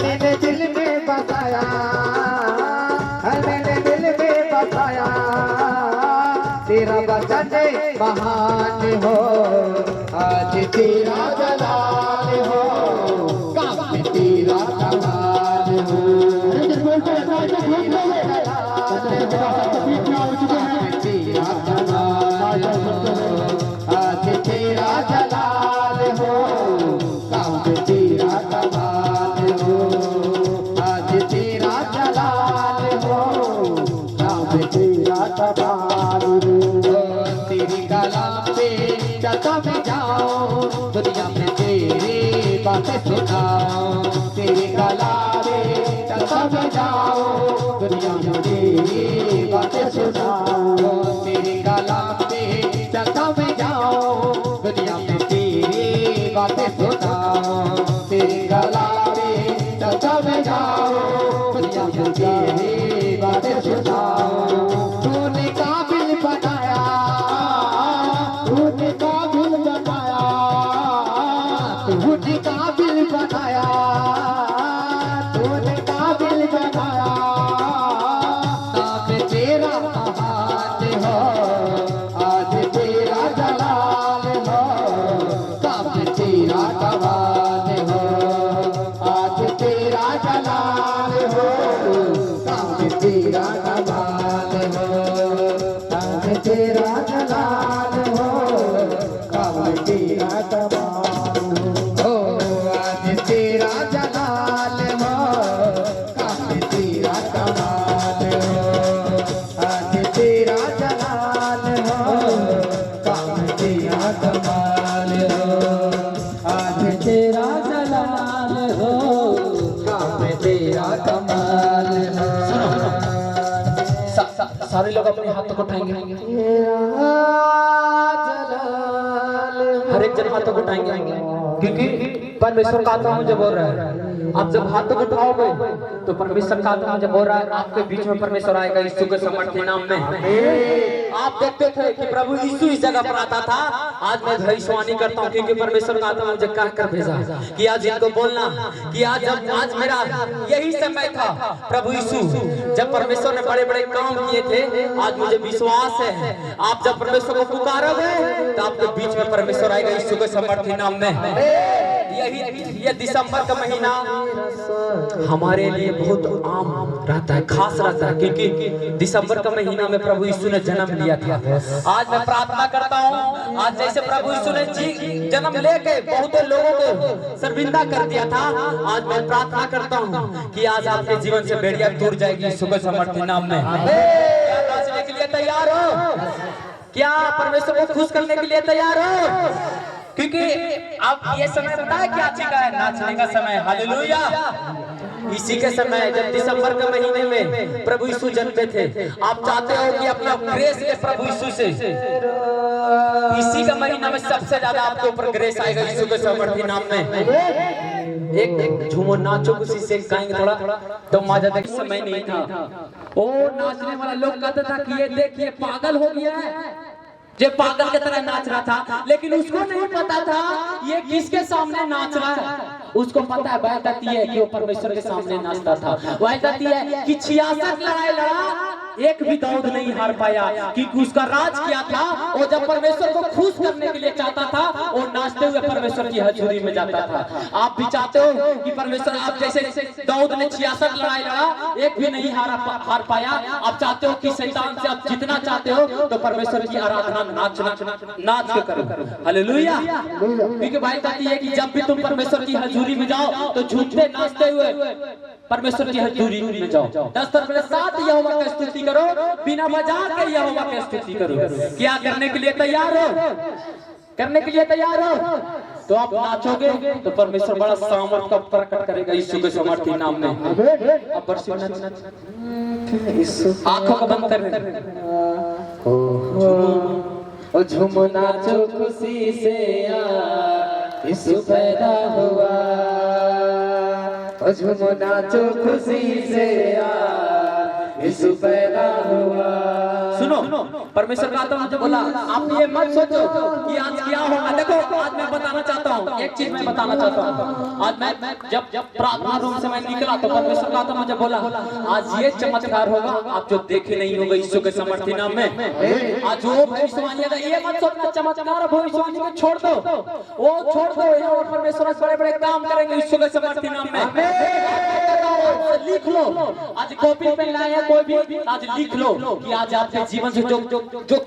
मैंने दिल में बसाया, मैंने दिल में बसाया, तेरा वचन महान हो, आज तेरा जलाल हो, काम तेरा कमाल हो, तेरा कमाल हो, आज तेरा जलाल हो, काम तेरा कमाल हो, आज तेरा जलाल हो, काम तेरा कमाल हो। तेरी कलाम पे चलता मैं जाऊं, दुनिया में तेरी बातें सुनाऊं, तेरी कलाम पे चलता मैं जाऊं, दुनिया में तेरी बातें सुनाऊं, तेरी कलाम पे चलता मैं जाऊं, दुनिया में तेरी बातें सुनाऊं, तेरी कलाम पे चलता मैं जाऊं, दुनिया में तेरी बातें सुनाऊं। तूने काबिल बनाया, तूने काबिल बनाया, तूने काबिल बनाया, तूने काबिल बनाया, नाम तेरा महान हो, आज तेरा जलाल हो, काम तेरा कमाल हो, आज तेरा जलाल हो, काम तेरा कमाल हो, आज तेरा जलाल हो, काम तेरा कमाल हो, आज तेरा जलाल हो, काम तेरा कमाल हो, आज तेरा जलाल हो, काम तेरा कमाल हो, आज तेरा जलाल हो, काम तेरा कमाल हो। सारे लोग अपने हाथों को उठाएंगे, हर एक जन हाथों को उठाएंगे, क्योंकि परमेश्वर का आत्मा मुझे बोल रहा है। आप जब हाथों को उठाओगे तो परमेश्वर का आत्मा मुझे बोल रहा है, आपके बीच में परमेश्वर आएगा यीशु के सामर्थ्य नाम में। आप देखते थे कि प्रभु यीशु इस जगह पर आता था, आज मैं भविष्यवाणी करता हूँ, क्योंकि परमेश्वर का आत्मा मुझे कह कर भेजा कि आज इनको बोलना कि आज मेरा यही समय था। प्रभु यीशु जब परमेश्वर ने बड़े बड़े काम किए थे, आज मुझे विश्वास है आप जब परमेश्वर को पुकारोगे तो आपके बीच में परमेश्वर आएगा यीशु के सामर्थ्य नाम में। ये दिसंबर का महीना हमारे लिए बहुत आम रहता है, खास रहता है, क्योंकि दिसंबर का महीना में प्रभु यीशु ने जन्म लिया था। आज मैं प्रार्थना करता हूँ, आज जैसे प्रभु यीशु ने जन्म लेके बहुत लोगों को शर्मिंदा कर दिया था, आज मैं प्रार्थना करता हूँ कि आज आपके जीवन से बेड़ियां टूट जाएगी यीशु के सामर्थ्य नाम में। क्या नाचने के लिए तैयार हो? क्या परमेश्वर को खुश करने के लिए तैयार हो? क्योंकि अब ये समय पता है क्या चीज है? नाचने का समय। हालेलुया। इसी के समय जब दिसंबर के महीने में प्रभु यीशु जन्मे थे, आप चाहते हो कि अपना ग्रेस ले प्रभु यीशु से। इसी का महीना में सबसे ज्यादा आपके ऊपर ग्रेस आएगा यीशु के सामर्थ्य नाम में। एक झूमो नाचो, खुशी से गाएंगे थोड़ा तो मजा देख। समय नहीं था, ओ नाचने वाला लोग कहता था कि ये देखिए पागल हो गया है, ये पागल की तरह नाच रहा था, लेकिन उसको नहीं पता था ये किसके सामने नाच रहा है। उसको पता है, बात आती है कि वो परमेश्वर के सामने नाचता था। बात आती है कि 66 लड़ाई लड़ा, एक भी दाऊद नहीं हार पाया, क्योंकि उसका राज क्या था, वो जब परमेश्वर को खुश करने के लिए चाहता था, वो नाचते हुए परमेश्वर की हजूरी में जाता था। आप भी चाहते हो कि परमेश्वर, आप जैसे दाऊद ने 66 लड़ाई लड़ा, एक भी नहीं हार पाया। आप चाहते हो कि शैतान से आप जितना चाहते हो तो परमेश्वर की आराधना नाच के करो। हालेलुया। क्योंकि बात आती है कि जब भी तुम परमेश्वर की हजूरी में जाओ तो झूठते नाचते हुए परमेश्वर की हजूरी में जाओ। 10 तरह के साथ यहोवा की स्तुति करो, बिना बजा के यहोवा की स्तुति करो। क्या करने के लिए तैयार हो? करने के लिए तैयार हो तो आप नाचोगे तो परमेश्वर बड़ा सामर्थ का प्रकट करेगा यीशु के सामर्थ्य नाम में। अब आंखों को बंद कर, ओ झूम नाचो खुशी से यीशु पैदा हुआ, ओ झूम नाचो खुशी से यीशु पैदा हुआ। सुनो परमेश्वर का आत्मा मुझे बोला आप ये मत सोचो कि आज क्या होगा। देखो आज मैं बताना चाहता हूँ, एक चीज मैं बताना चाहता हूँ। आज मैं जब प्रार्थना रूम से मैं निकला तो परमेश्वर का आत्मा मुझे बोला आज ये चमत्कार होगा आप जो देखे नहीं होगा यीशु के सामर्थ्य नाम में। आज वो भविष्यवाणी है, ये मत सोचना चमत्कार भविष्यवाणी को छोड़ दो, वो छोड़ दो, और परमेश्वर बड़े-बड़े काम करेंगे यीशु के सामर्थ्य नाम में। लिख लो, आज कॉपी पे लाया कोई भी, आज लिख लो कि आज आपके जीवन से जो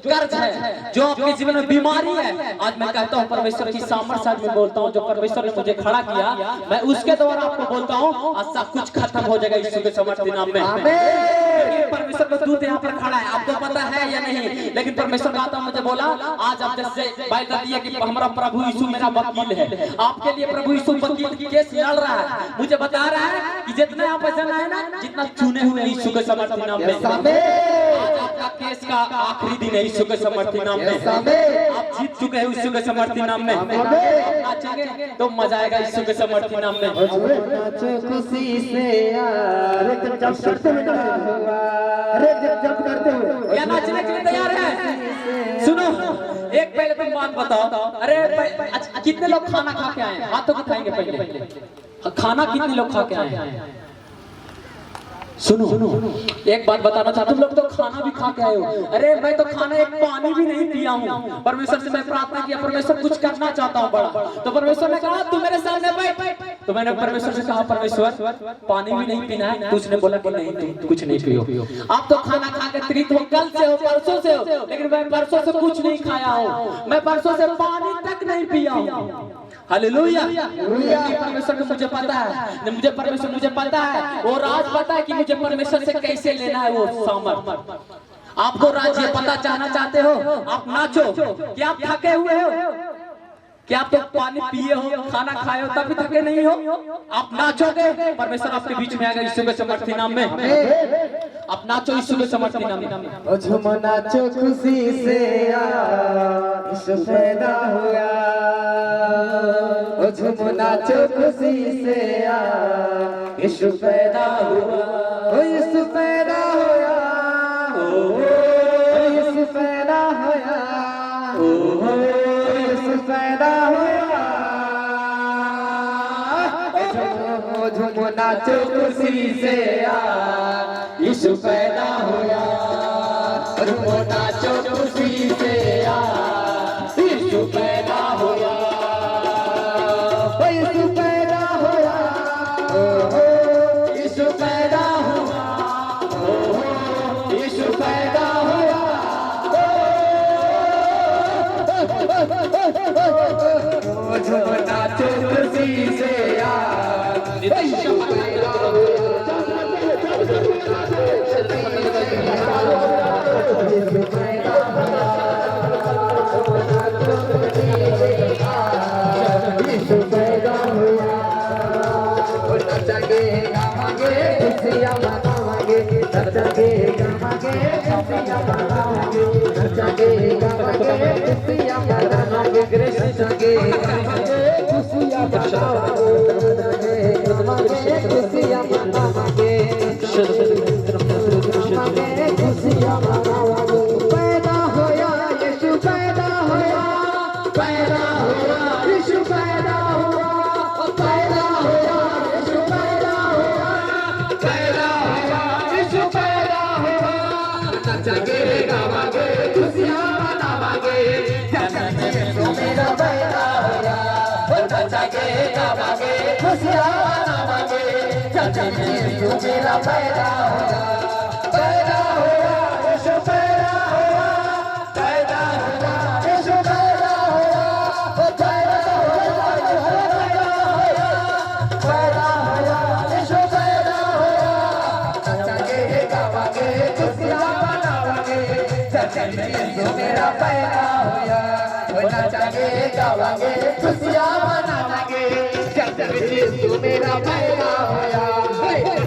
कर्ज है, जो आपके जीवन में बीमारी है, आज मैं कहता हूँ परमेश्वर की सामर्थ्य में बोलता हूँ, जो परमेश्वर ने मुझे खड़ा किया मैं उसके द्वारा आपको बोलता हूँ आज सब कुछ खत्म हो जाएगा यीशु के सामर्थ्य नाम में। परमेश्वर का दूत यहाँ पर खड़ा है, आपको पता है या नहीं, लेकिन परमेश्वर का आत्मा मुझे बोला आज आप जैसे बाइबल दिया कि हमारा प्रभु यीशु मेरा वकील है, आपके लिए प्रभु यीशु वकील केस लड़ रहा है, मुझे बता रहा है कि जितने आप वचन आए ना, जितना चुने हुए यीशु के सामर्थ्य नाम में, आज आपका केस का आखिरी दिन है यीशु के सामर्थ्य नाम में, आप जीत चुके हैं यीशु के सामर्थ्य नाम में, नाचेंगे तो मजा आएगा यीशु के सामर्थ्य नाम में। नाचो खुशी से यार, जब करते हुए, अरे जब करते हुए क्या नाचने के लिए तैयार है? सुनो एक पहले तुम बात बताओ, अरे अच्छा कितने लोग खाना खा के आए हैं? हाथों को उठाएंगे पहले, खाना कितने लोग खा के आए हैं? सुनो एक बात बताना चाहता हूँ, तुम लोग तो खाना भी खा के आए हो, अरे मैं तो खाना एक पानी भी नहीं पिया हूँ। परमेश्वर से मैं प्रार्थना किया परमेश्वर कुछ करना चाहता हूँ बड़ा, तो परमेश्वर ने कहा तू मेरे सामने बैठ, तो मैंने परमेश्वर से कहा परमेश्वर पानी भी नहीं पीना है, तो उसने बोला कि नहीं तुम कुछ नहीं पियो, आप तो खाना खा के तृप्त हो, कल से हो परसों से हो, लेकिन मैं परसों से कुछ नहीं खाया हूँ, मैं परसों से पानी तक नहीं पिया हूँ। हालेलुया। परमेश्वर को मुझे पता है, मुझे परमेश्वर मुझे पता है, वो राज पता है कि मुझे परमेश्वर से कैसे लेना है वो सामर्थ। आपको राज ये पता चाहना चाहते हो, आप नाचो, क्या आप थके हुए हो? क्या आप तो पानी पिए हो, खाना खाए हो तभी थके नहीं हो? आप नाचोगे परमेश्वर आपके बीच में आएगा यीशु के सामर्थ्य नाम में। आप नाचो यीशु के सामर्थ्य नाम में। ओ झूम नाचो खुशी से यार, यीशु पैदा हुआ। ओ झूम नाचो खुशी से यार, यीशु पैदा हुआ। ओ यीशु पैदा हुआ, ओ यीशु पैदा हुआ, ओ यीशु पैदा हुआ। ओ झूम नाचो खुशी से यार, यीशु पैदा हुआ। झूम नाचो खुशी से यार, यीशु पैदा हुआ। यीशु पैदा हुआ, यीशु पैदा हुआ, यीशु पैदा हुआ। झूम नाचो खुशी से यार, यीशु पैदा हुआ। नचागे गावागे खुशियाँ मनावागे, नचागे गावागे खुशियाँ मनावागे, नचागे गावागे खुशियाँ मनावागे, नचागे गावागे खुशियाँ मनावागे, नचागे गावागे खुशियाँ मनावागे, खुशियाँ मनावागे। पैदा होया यीशु पैदा होया, पैदा होया यीशु पैदा हुआ, पैदा होया यीशु पैदा हुआ, पैदा होया यीशु पैदा हुआ। नचागे गावागे खुशियाँ मनावागे, नचागे यीशु मेरा पैदा होया। नचागे गावागे खुशियाँ मनावागे, नचागे यीशु मेरा पैदा होया। पैदा होया यीशु पैदा हुआ, पैदा होया यीशु पैदा हुआ, पैदा होया पैदा होया यीशु पैदा हुआ। नचागे गावागे खुशियाँ मनावागे, नचागे यीशु मेरा पैदा होया। नचागे गावागे खुशियाँ मनावागे, नचागे यीशु मेरा पैदा होया।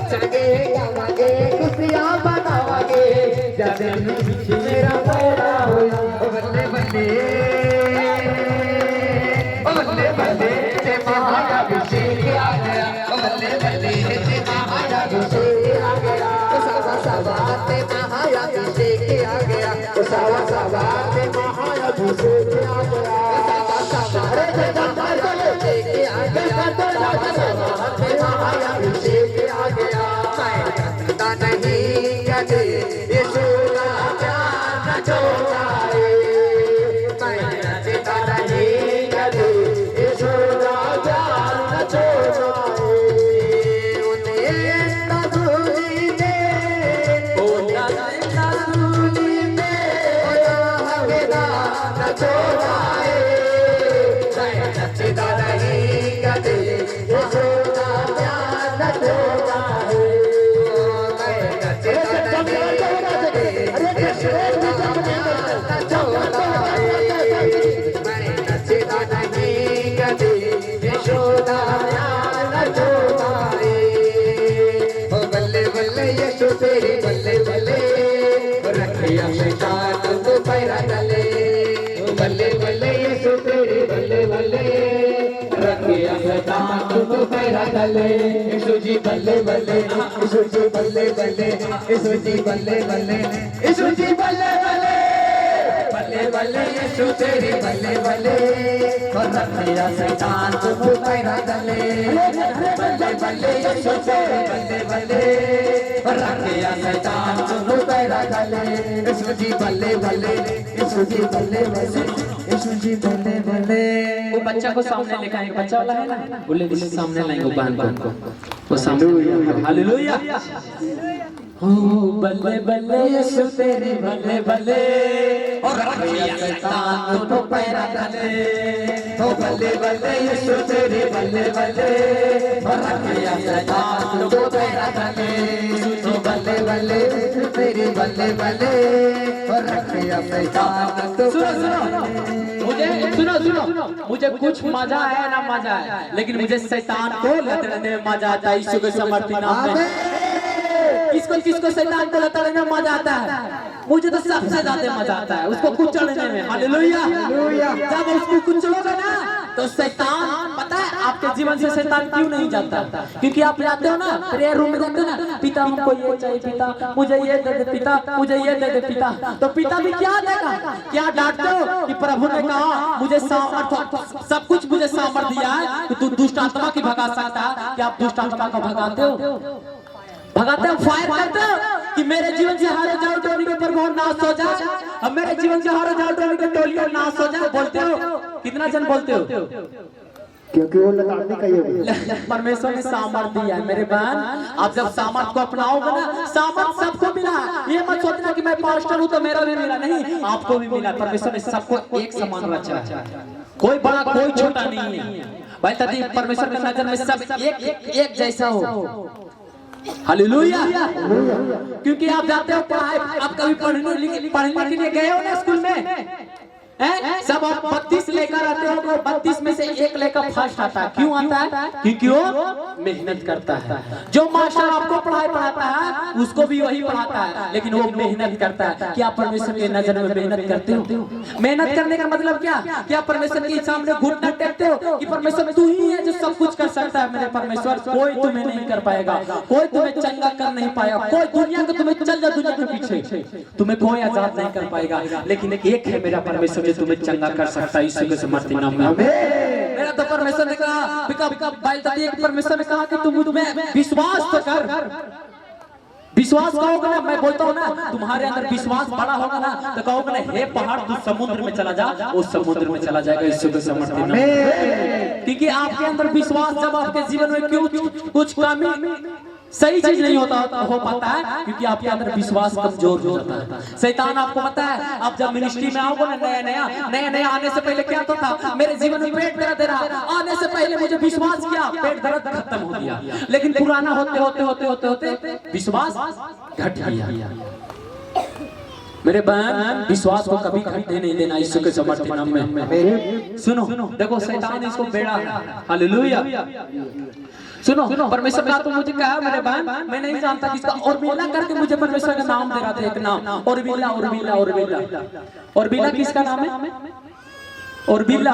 नचागे गावागे खुशियाँ मनावागे, नचागे यीशु मेरा पैदा होया। बल्ले बल्ले बल्ले बल्ले ते महायाभिषेक आ गया, बल्ले बल्ले ते महायाभिषेक आ गया, सावा सावा ते महायाभिषेक आ गया, सावा अभिषेक आ गया, अरे लेके आ गया, अभिषेक आ गया, पता नहीं कदे यीशु राजा न छोड़ाए, पता नहीं कदे यीशु राजा न छोड़ाए, उन्हें नजूरी में न छोड़ाए, पता नहीं कदे यीशु राजा न छोड़ाए, बल्ले बल्ले यीशु तेरी बल्ले बल्ले, रखिया शैतान को पैरा डाले, बल्ले बल्ले यीशु तेरी बल्ले बल्ले, रखिया शैतान को पैरा डाले, यीशु जी बल्ले बल्ले, यीशु जी बल्ले बल्ले, यीशु जी बल्ले बल्ले, यीशु जी बल्ले बल्ले, बल्ले बल्ले यीशु तेरी बल्ले बल्ले, और रखिया शैतान को पैरा डाले, बल्ले बल्ले यीशु तेरी बल्ले बल्ले, और रखिया शैतान को पैरा डाले, यीशु जी बल्ले बल्ले, यीशु जी बल्ले बल्ले, यीशु जी बल्ले बल्ले। वो बच्चा को सामने लेकर आएंगे, बच्चा वाला है ना, बोले इसे सामने लाएंगे बहन को, वो सामने। हालेलुया। ओ बल्ले बल्ले यीशु तेरी बल्ले बल्ले, और रखिया शैतान को पैरा डाले, ओ बल्ले बल्ले यीशु तेरी बल्ले बल्ले, और रखिया शैतान को पैरा डाले, ओ बल्ले बल्ले यीशु तेरी बल्ले बल्ले, और रखिया शैतान को पैरा डाले। मुझे कुछ मजा है ना मजा है, लेकिन मुझे शैतान को लतड़ने में मजा आता है, यीशु के समर्थी नाम में। किसको किसको शैतान को लतड़ने में मजा आता है? मुझे तो सबसे ज्यादा मजा आता है उसको कुचलने में। हालेलुया। जब उसको कुचलोगे ना तो शैतान, पता है आपके जीवन से शैतान क्यों नहीं जाता? क्योंकि आप जाते हो ना प्रेयर रूम में, जाते हो ना, पिता हमको ये चाहिए, पिता मुझे ये दे दे, पिता मुझे ये दे दे पिता, तो पिता भी क्या देगा? क्या डांटते हो कि प्रभु ने कहा मुझे सामर्थ, सब कुछ मुझे सामर्थ दिया है कि तू दुष्ट आत्मा की भगा सकता है। क्या आप दुष्ट आत्मा को भगाते हो? भगाते हो, फायर करते हो कि मेरे जीवन से हारे जाओ टोली के प्रभाव नाश हो जाए, अब मेरे जीवन से हारे जाओ टोली के टोली नाश हो जाए, बोलते हो? कितना जन बोलते हो? क्योंकि वो लताड़ने का ये परमेश्वर ने सामर्थ दिया है मेरे बहन। आप जब सामर्थ को अपनाओगे ना, सामर्थ सबको मिला। ये मत सोचना कि मैं पास्टर हूँ तो मेरा भी मिला, नहीं, आपको भी मिला। परमेश्वर ने सबको एक समान रचा है, कोई बड़ा कोई छोटा नहीं है भाई। तभी परमेश्वर की नजर में सब एक जैसा हो। हालेलुया। क्योंकि आप जाते हो पढ़ाई, आप कभी पढ़ने के लिए गए हो ना स्कूल में, सब आप 32 लेकर आते हो, 32 में से एक लेकर फर्स्ट आता है। क्यों आता है? क्योंकि वो मेहनत करता है। जो मास्टर आपको पढ़ाई पढ़ाता है उसको भी वही पढ़ाता है, लेकिन वो मेहनत करता है। क्या परमेश्वर के नजर में मेहनत करते हो? मेहनत करने का मतलब क्या? क्या परमेश्वर के सामने घुटना टेकते हो कि परमेश्वर तू ही है जो सब कुछ कर सकता है? मेरे परमेश्वर, कोई तुम्हें नहीं कर पाएगा, कोई तुम्हें चंगा कर नहीं पाएगा, कोई दुनिया को तुम्हें चल जा दुनिया के पीछे, तुम्हें कोई आजाद नहीं कर पाएगा। लेकिन एक है मेरा परमेश्वर जो तुम्हें चंगा कर सकता है, यीशु के समर्थी नाम में। मेरा तो परमेश्वर ने कहा, परमेश्वर ने कहा कि तुम मुझमें विश्वास तो कर। विश्वास कहोगे ना, मैं बोलता हूँ ना, तुम्हारे अंदर विश्वास बड़ा होगा ना तो कहोगे ना, हे पहाड़ तू समुद्र में चला जा, उस समुद्र में चला जाएगा, यीशु के समर्थी नाम में। क्योंकि आपके अंदर विश्वास, जब आपके जीवन में क्यों कुछ कमी, सही चीज नहीं हो पाता है, क्योंकि आपके अंदर विश्वास कमजोर हो जाता है। शैतान आपको पता है, आप जब मिनिस्ट्री में आओगे ना, नया आने से पहले क्या होता था? मेरे जीवन में पेट दर्द दे रहा, आने से पहले मुझे विश्वास किया, पेट दर्द खत्म हो गया। लेकिन पुराना होते होते विश्वास घट गया। मेरे बहन, विश्वास को कभी घटने नहीं देना, यीशु के समर्थी नाम में। सुनो, देखो शैतान इसको बेड़ा है। हालेलुया। सुनो, परमेश्वर का तो मुझे कहा मेरे बहन, मैं नहीं जानता किसका, और बिल्ला करके मुझे परमेश्वर का नाम दे रहा था, एक नाम, और बिल्ला किसका नाम है? और बिल्ला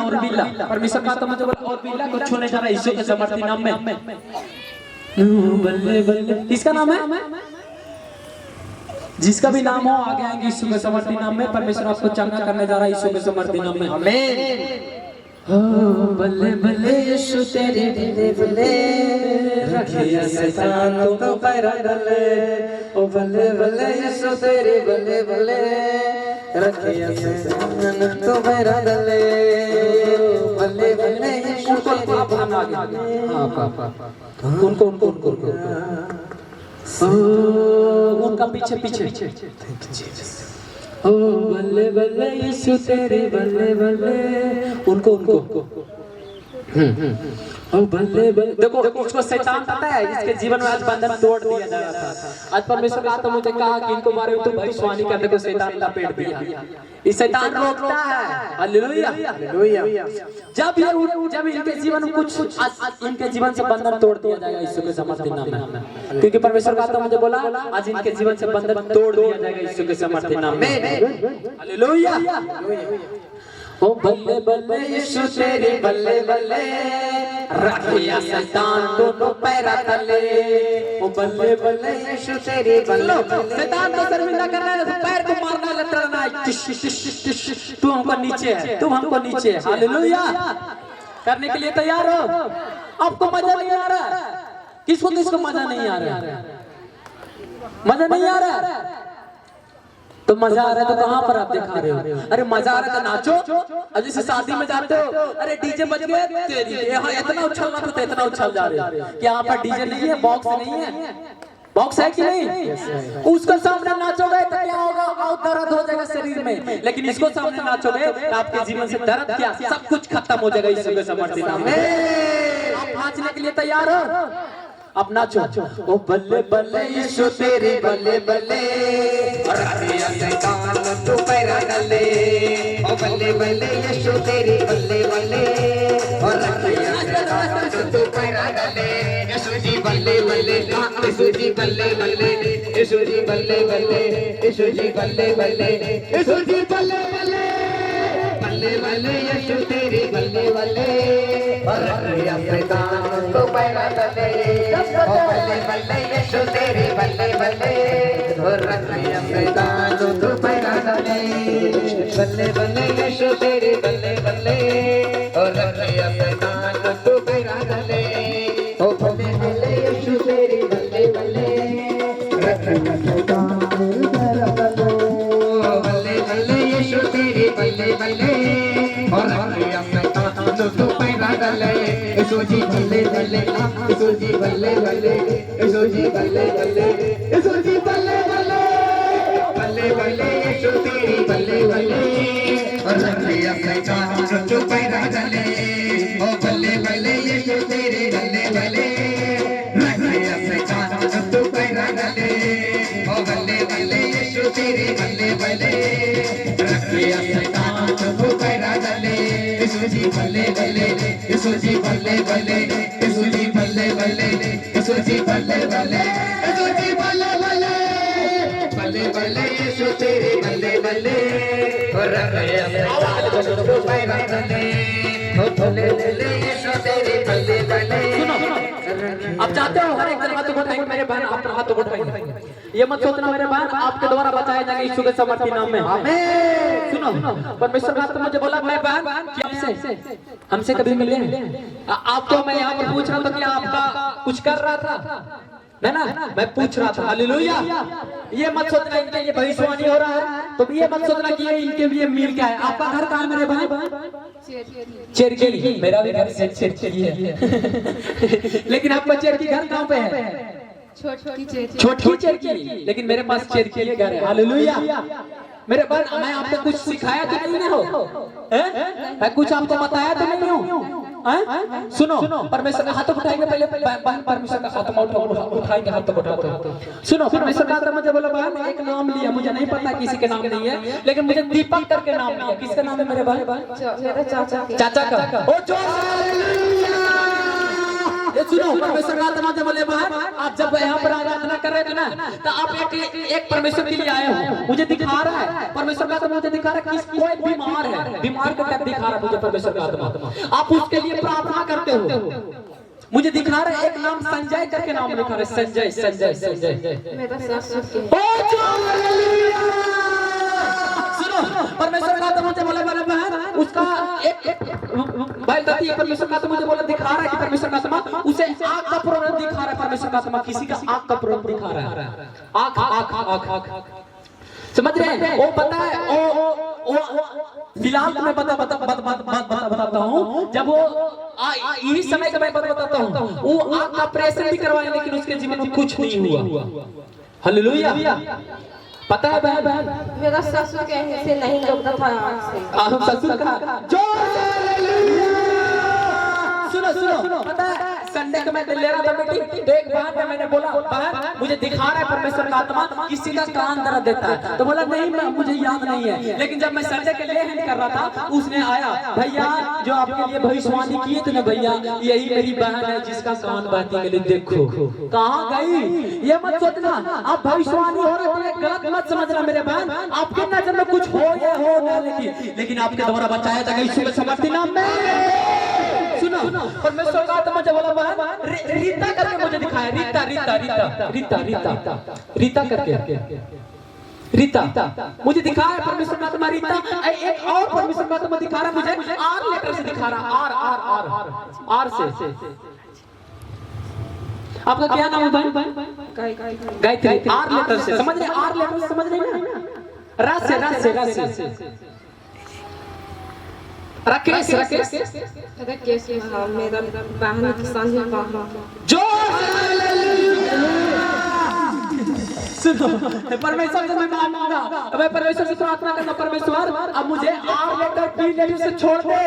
परमेश्वर का तो मुझे बोला, और बिल्ला को छूने जा रहा है, यीशु के समर्थी नाम में। बल्ले बल्ले, किसका नाम है? जिसका भी नाम हो आगे आएंगे यीशु के समर्थी नाम में। परमेश्वर आपको चंगा करने जा रहा है यीशु के समर्थी नाम में। आमीन। ओ बल्ले बल्ले यीशु तेरे बल्ले बल्ले, रखिया शैतान को पैरा डाले। ओ बल्ले बल्ले यीशु तेरे बल्ले बल्ले, रखिया शैतान को पैरा डाले। बल्ले बल्ले यीशु तेरे उनको उनका पीछे पीछे। ओ बल्ले बल्ले यीशु तेरे बल्ले बल्ले, उनको ओ बल्ले बल्ले। देखो उसको शैतान पता है इसके जीवन में आज बंधन तोड़ दिया जा रहा था। आज परमेश्वर का आत्मा मुझे कहा कि इनको मारे तो भविष्यवाणी करने को शैतान लपेट दिया। ये शैतान रोकता है। Hallelujah hallelujah. जब इनके जीवन में कुछ इनके जीवन से बंधन तोड़ दिया जाएगा यीशु के समर्थी नाम में। क्योंकि परमेश्वर का आत्मा मुझे बोला आज इनके जीवन से बंधन तोड़ दिया जाएगा यीशु के समर्थी नाम में। हालेलुया। ओ बल्ले बल्ले यीशु तेरे बल्ले बल्ले, रखिया शैतान दोनों पैरा तले। ओ बल्ले बल्ले यीशु तेरे बल्ले बल्ले, शैतान को शर्मिंदा करना है, पैर को मारना लटरना है। तू हमको नीचे है, तू हमको नीचे है। हालेलुया। करने के लिए तैयार हो? आपको मजा नहीं आ रहा? किसको किसको मजा नहीं आ रहा? मजा नहीं आ रहा तो मजा आ रहा है तो कहाँ पर आप दिखा रहे हो? अरे मजा आ रहा है तो नाचो। अब जैसे शादी में जाते हो, अरे डीजे बज गए तेरी, यहाँ इतना उछलना था तो इतना उछल जा रहे हो कि यहाँ पर डीजे नहीं है, बॉक्स नहीं है। बॉक्स है कि नहीं? उसको सामने नाचोगे तो क्या होगा? बहुत दर्द हो जाएगा शरीर में। लेकिन इसको सामने नाचोगे तो आपके जीवन से दर्द क्या सब कुछ खत्म हो जाएगा यीशु के समर्थी नाम में। आप नाचने के लिए तैयार हो? अब नाचो। ओ बल्ले बल्ले यीशु तेरे बल्ले बल्ले, रखिया शैतान को पैरा डाले। ओ बल्ले बल्ले यीशु तेरे बल्ले बल्ले, और रखिया शैतान को पैरा डाले। यीशु जी बल्ले बल्ले, यीशु जी बल्ले बल्ले, यीशु जी बल्ले बल्ले, यीशु जी बल्ले बल्ले, यीशु जी बल्ले बल्ले। बल्ले बल्ले यीशु तेरे बल्ले बल्ले, और रखिया शैतान को पैरा डाले। ओ बल्ले बल्ले यीशु तेरे बल्ले बल्ले, और रखिया शैतान को पैरा डाले। बल्ले बल्ले यीशु तेरे बल्ले बल्ले, और रखिया शैतान को पैरा डाले। ओ बल्ले बल्ले यीशु तेरे बल्ले बल्ले, रखिया शैतान को पैरा डाले। ओ बल्ले बल्ले यीशु तेरे बल्ले बल्ले, और रखिया शैतान को पैरा डाले। यीशु जी बल्ले बल्ले, यीशु जी बल्ले बल्ले, यीशु जी बल्ले बल्ले, यीशु जी बल्ले बल्ले। बल्ले बल्ले यीशु तेरी बल्ले बल्ले, और रखिया शैतान को पैरा डाले। ओ बल्ले बल्ले यीशु तेरे बल्ले बल्ले, रखिया शैतान को पैरा डाले। ओ बल्ले बल्ले यीशु तेरे बल्ले बल्ले, रखिया शैतान को पैरा डाले। यीशु जी बल्ले बल्ले, यीशु जी बल्ले बल्ले, यीशु जी बल्ले बल्ले, यीशु जी बल्ले बल्ले, यीशु जी बल्ले बल्ले। बल्ले बल्ले यीशु तेरे बल्ले बल्ले, और रखिया शैतान को पैरा डाले। ओ बल्ले बल्ले यीशु तेरे बल्ले बल्ले। अब चाहते हो हर एक जन हाथ उठाएंगे मेरे बहन, आप हाथ उठाएंगे। ये मत सोचना मेरे बहन आपके द्वारा बचाए जाएंगे यीशु के समर्थी नाम में। आमीन। सुनो परमेश्वर का आत्मा मुझे बोला मैं बहन आपसे हमसे कभी मिले आपको मैं यहाँ पर पूछ रहा था कि आपका कुछ कर रहा था है ना, मैं पूछ रहा था। हालेलुया। ये मत सोचना इनके ये भविष्यवाणी हो रहा है तो ये मत सोचना कि ये इनके लिए मील क्या है। आपका घर कहाँ मेरे भाई? चेरकी। मेरा भी घर चेरकी है लेकिन आपका चेरकी घर कहाँ पे है? छोटी चेरकी। लेकिन मेरे पास चेरकी घर है। हालेलुया। मेरे बहन मैं आपको कुछ सिखाया तो नहीं हो, मैं कुछ आपको बताया तो नहीं हूँ। सुनो परमेश्वर का हाथ उठाएंगे पहले बहन, परमेश्वर का हाथ उठाएंगे, हाथ उठाते। सुनो परमेश्वर का हाथ मुझे बोला बहन एक नाम लिया, मुझे नहीं पता किसी के नाम नहीं है लेकिन मुझे दीपक करके नाम लिया। किसका नाम है मेरे बहन? चाचा का। ये सुनो परमेश्वर का आत्मा जब बोले बहन आप जब यहाँ पर आराधना कर रहे थे ना तो आप एक परमेश्वर के लिए आए हो। मुझे दिखा रहा है परमेश्वर का आत्मा, मुझे दिखा रहा है कि कोई बीमार है, बीमार का टाइप दिखा रहा है मुझे परमेश्वर का आत्मा। आप उसके लिए प्रार्थना करते हो। मुझे दिखा रहा है एक नाम संजय करके नाम लिखा रहा है, संजय संजय संजय। मेरा ससुर के सुनो, परमेश्वर का तो मुझे बोला बना बहन उसका एक भाई दादी परमेश्वर का तो मुझे बोला दिखा रहा है कि परमेश्वर का आत्मा उसे आग का प्रभाव दिखा रहा है। परमेश्वर का आत्मा किसी का आग का प्रभाव दिखा रहा है। आग आग आग आग समझ रहे हैं? वो पता है वो फिलहाल मैं बताता हूँ। जब वो यही समय का मैं बताता हूँ, वो आग का ऑपरेशन भी करवाया लेकिन उसके जीवन में कुछ नहीं हुआ। हालेलुया। पता है बहन मेरा ससुर के से नहीं लगता था आँख से। ससुर का सुनो सुनो, पता है संडे को मैं ले रहा था मीटिंग, तो एक बहन ने मैंने बोला बहन मुझे दिखा रहा है परमेश्वर का आत्मा किसी का कान दर्द देता है। तो बोला नहीं मुझे याद नहीं है। लेकिन जब मैं संडे के लिए कर रहा था उसने आया, भैया जो आपके लिए भविष्यवाणी किए थे ना भैया, यही मेरी बहन है जिसका कान बहती के लिए देखो। कहाँ गई ये मत सोचना, आप भविष्यवाणी हो रहा है गलत मत समझना मेरे बहन। आपके नजर में कुछ हो या हो ना, लेकिन आपके द्वारा बचाया जाएगा यीशु के समर्थी नाम में। सुनो, परमेश्वर का आत्मा जब बोला बहन रीता करके मुझे दिखाया, रीता रीता रीता रीता रीता रीता करके रीता मुझे दिखाया परमेश्वर का आत्मा रीता। एक और परमेश्वर का आत्मा दिखा रहा मुझे आर लेटर से दिखा रहा, आर आर आर आर से। आपका क्या नाम है बहन? गायत्री। आर लेटर से समझ रहे? आर लेटर से समझ रहे ना? रास से रास से रास से राकेश राकेश राकेश मेरा बहन की संजय बाबा। सुनो, परमेश्वर से मैं मांगूंगा, मैं परमेश्वर से प्रार्थना करना, परमेश्वर अब मुझे आर लेटर पी लेटर से छोड़ दे,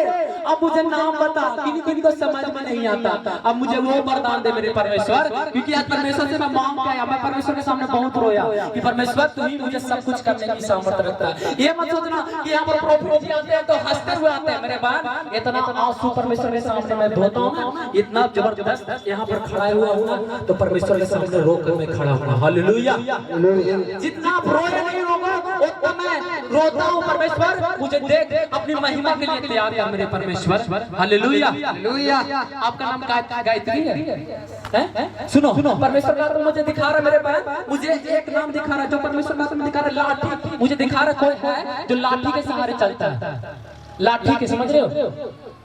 अब मुझे नाम बता, किन को समझ में नहीं आता, अब मुझे वो वरदान दे मेरे परमेश्वर। क्योंकि आज परमेश्वर से मैं मांग के आया, मैं परमेश्वर के सामने बहुत रोया कि परमेश्वर तू ही मुझे सब कुछ करने की सामर्थ्य रखता है। ये मत सोचना कि यहाँ पर प्रॉफिट जी आते हैं तो हंसते हुए आते हैं मेरे बहन। इतना आंसू परमेश्वर के सामने मैं धोता हूँ, इतना जबरदस्त यहाँ पर खड़ा हुआ हूँ तो परमेश्वर के सामने रोकर मैं खड़ा हूँ। हालेलुया। जितना आप रोए नहीं होगा उतना मैं रोता हूँ। परमेश्वर मुझे देख अपनी महिमा के लिए तैयार है मेरे परमेश्वर। हालेलुया। आपका नाम गायत्री है? सुनो, परमेश्वर का मुझे दिखा रहा मेरे बहन, मुझे एक नाम दिखा रहा जो परमेश्वर का दिखा रहा, लाठी। मुझे दिखा रहा कोई है जो लाठी के सहारे चलता है, लाठी के, समझ रहे हो?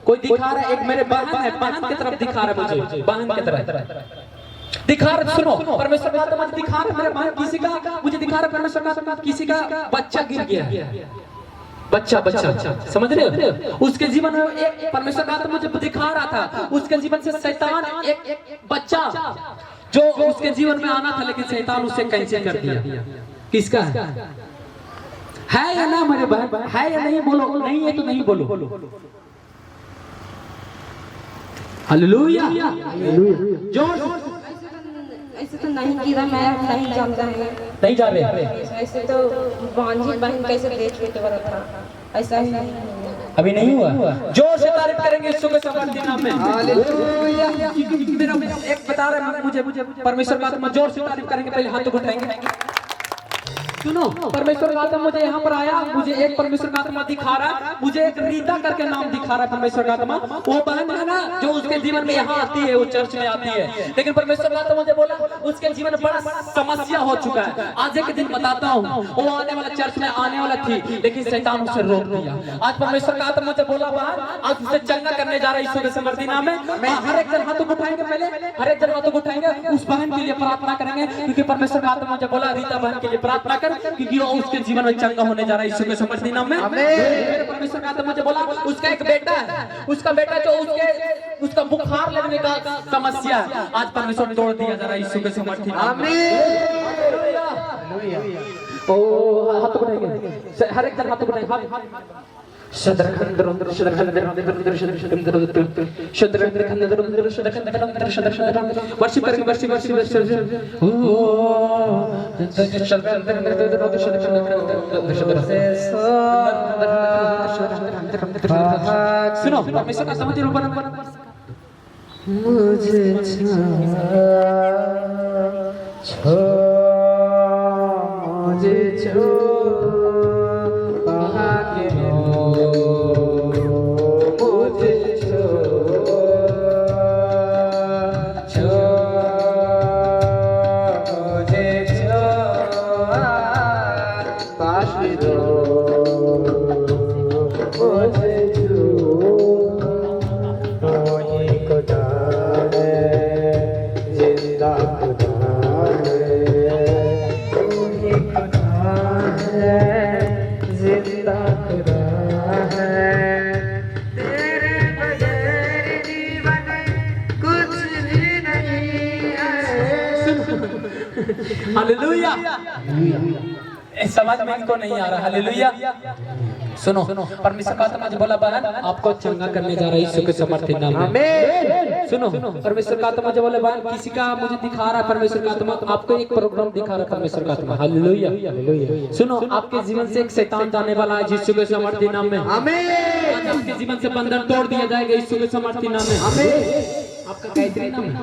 कोई दिखा रहा है, एक मेरे बहन है, बहन की तरफ दिखा रहा है मुझे, बहन की तरफ दिखा रहा। सुनो, परमेश्वर का आत्मा दिखा रहा मेरे बहन किसी का, मुझे दिखा रहा परमेश्वर का आत्मा किसी का बच्चा गिर गया, बच्चा समझ रहे हो? उसके जीवन में एक परमेश्वर का आत्मा मुझे दिखा रहा था, उसके जीवन से शैतान एक बच्चा जो उसके जीवन में आना था लेकिन शैतान उसे कैंसिल कर दिया। किसका है या ना मेरे बहन? है या नहीं? बोलो, नहीं है तो नहीं बोलो। हालेलुया। जोर ऐसे तो नहीं गिरा, मैं नहीं जानता है, नहीं जा रहे। ऐसे तो बांझी बहन कैसे देख के वाला था, ऐसा ही नहीं अभी नहीं हुआ। जोर से तारीफ करेंगे यीशु के समर्थी नाम में। हालेलुया। मेरा एक बता रहा है मुझे परमेश्वर का आत्मा, जोर से तारीफ करेंगे, पहले हाथ उठाएंगे। सुनो, परमेश्वर का आत्मा मुझे यहाँ पर आया, मुझे एक परमेश्वर का आत्मा दिखा रहा, मुझे एक रीता करके नाम दिखा रहा है परमेश्वर का आत्मा। वो बहन है ना जो उसके जीवन में यहाँ आती है, वो चर्च में आती है, लेकिन परमेश्वर का आत्मा मुझे बोला उसके जीवन में बड़ा समस्या हो चुका है। आज एक दिन बताता हूँ, वो आने वाला चर्च में आने वाला थी लेकिन शैतान उसे रोक दिया। आज परमेश्वर का आत्मा मुझे बोला बहन आज उसे चंगा करने जा रहा है यीशु के समर्थी नाम में। हर एक जन हाथों को उठाएंगे, पहले हर एक जन हाथों को उठाएंगे, उस बहन के लिए प्रार्थना करेंगे क्योंकि परमेश्वर का आत्मा मुझे बोला रीता बहन के लिए प्रार्थना कर क्योंकि वो उसके जीवन में चंगा होने जा रहा है यीशु के समर्थी नाम में। मेरे परमेश्वर का आत्मा मुझे बोला उसका एक बेटा है, उसका बेटा जो उसका बुखार लगने का समस्या है, आज परमेश्वर तोड़ दिया जा रहा है यीशु के समर्थी नाम में। ओ हाथ उठाएंगे, हर एक जन हाथ उठाएंगे। वर्षिप करेंगे, सुनो परमेश्वर का समझ लो, मुझे पास दो मुझे वही खुदा है जिंदा खुदा है वही खुदा है जिंदा खुदा है तेरे बगैर जीवन कुछ भी नहीं है। हालेलुया। समझ में इनको नहीं आ रहा। हालेलुया। सुनो, परमेश्वर का आत्मा जो बोला बहन आपको चंगा करने जा रहा है यीशु के समर्थी नाम में। आमीन। सुनो, परमेश्वर का आत्मा जो बोले बहन किसी का मुझे दिखा रहा है परमेश्वर का आत्मा, आपको एक प्रोग्राम दिखा रहा है परमेश्वर का आत्मा। हालेलुया। सुनो, आपके जीवन से एक शैतान जाने वाला है यीशु के समर्थी नाम में। आमीन। आपके जीवन से बंधन तोड़ दिया जाएगा यीशु के समर्थी नाम में। आमीन। आपका गायत्री नाम है।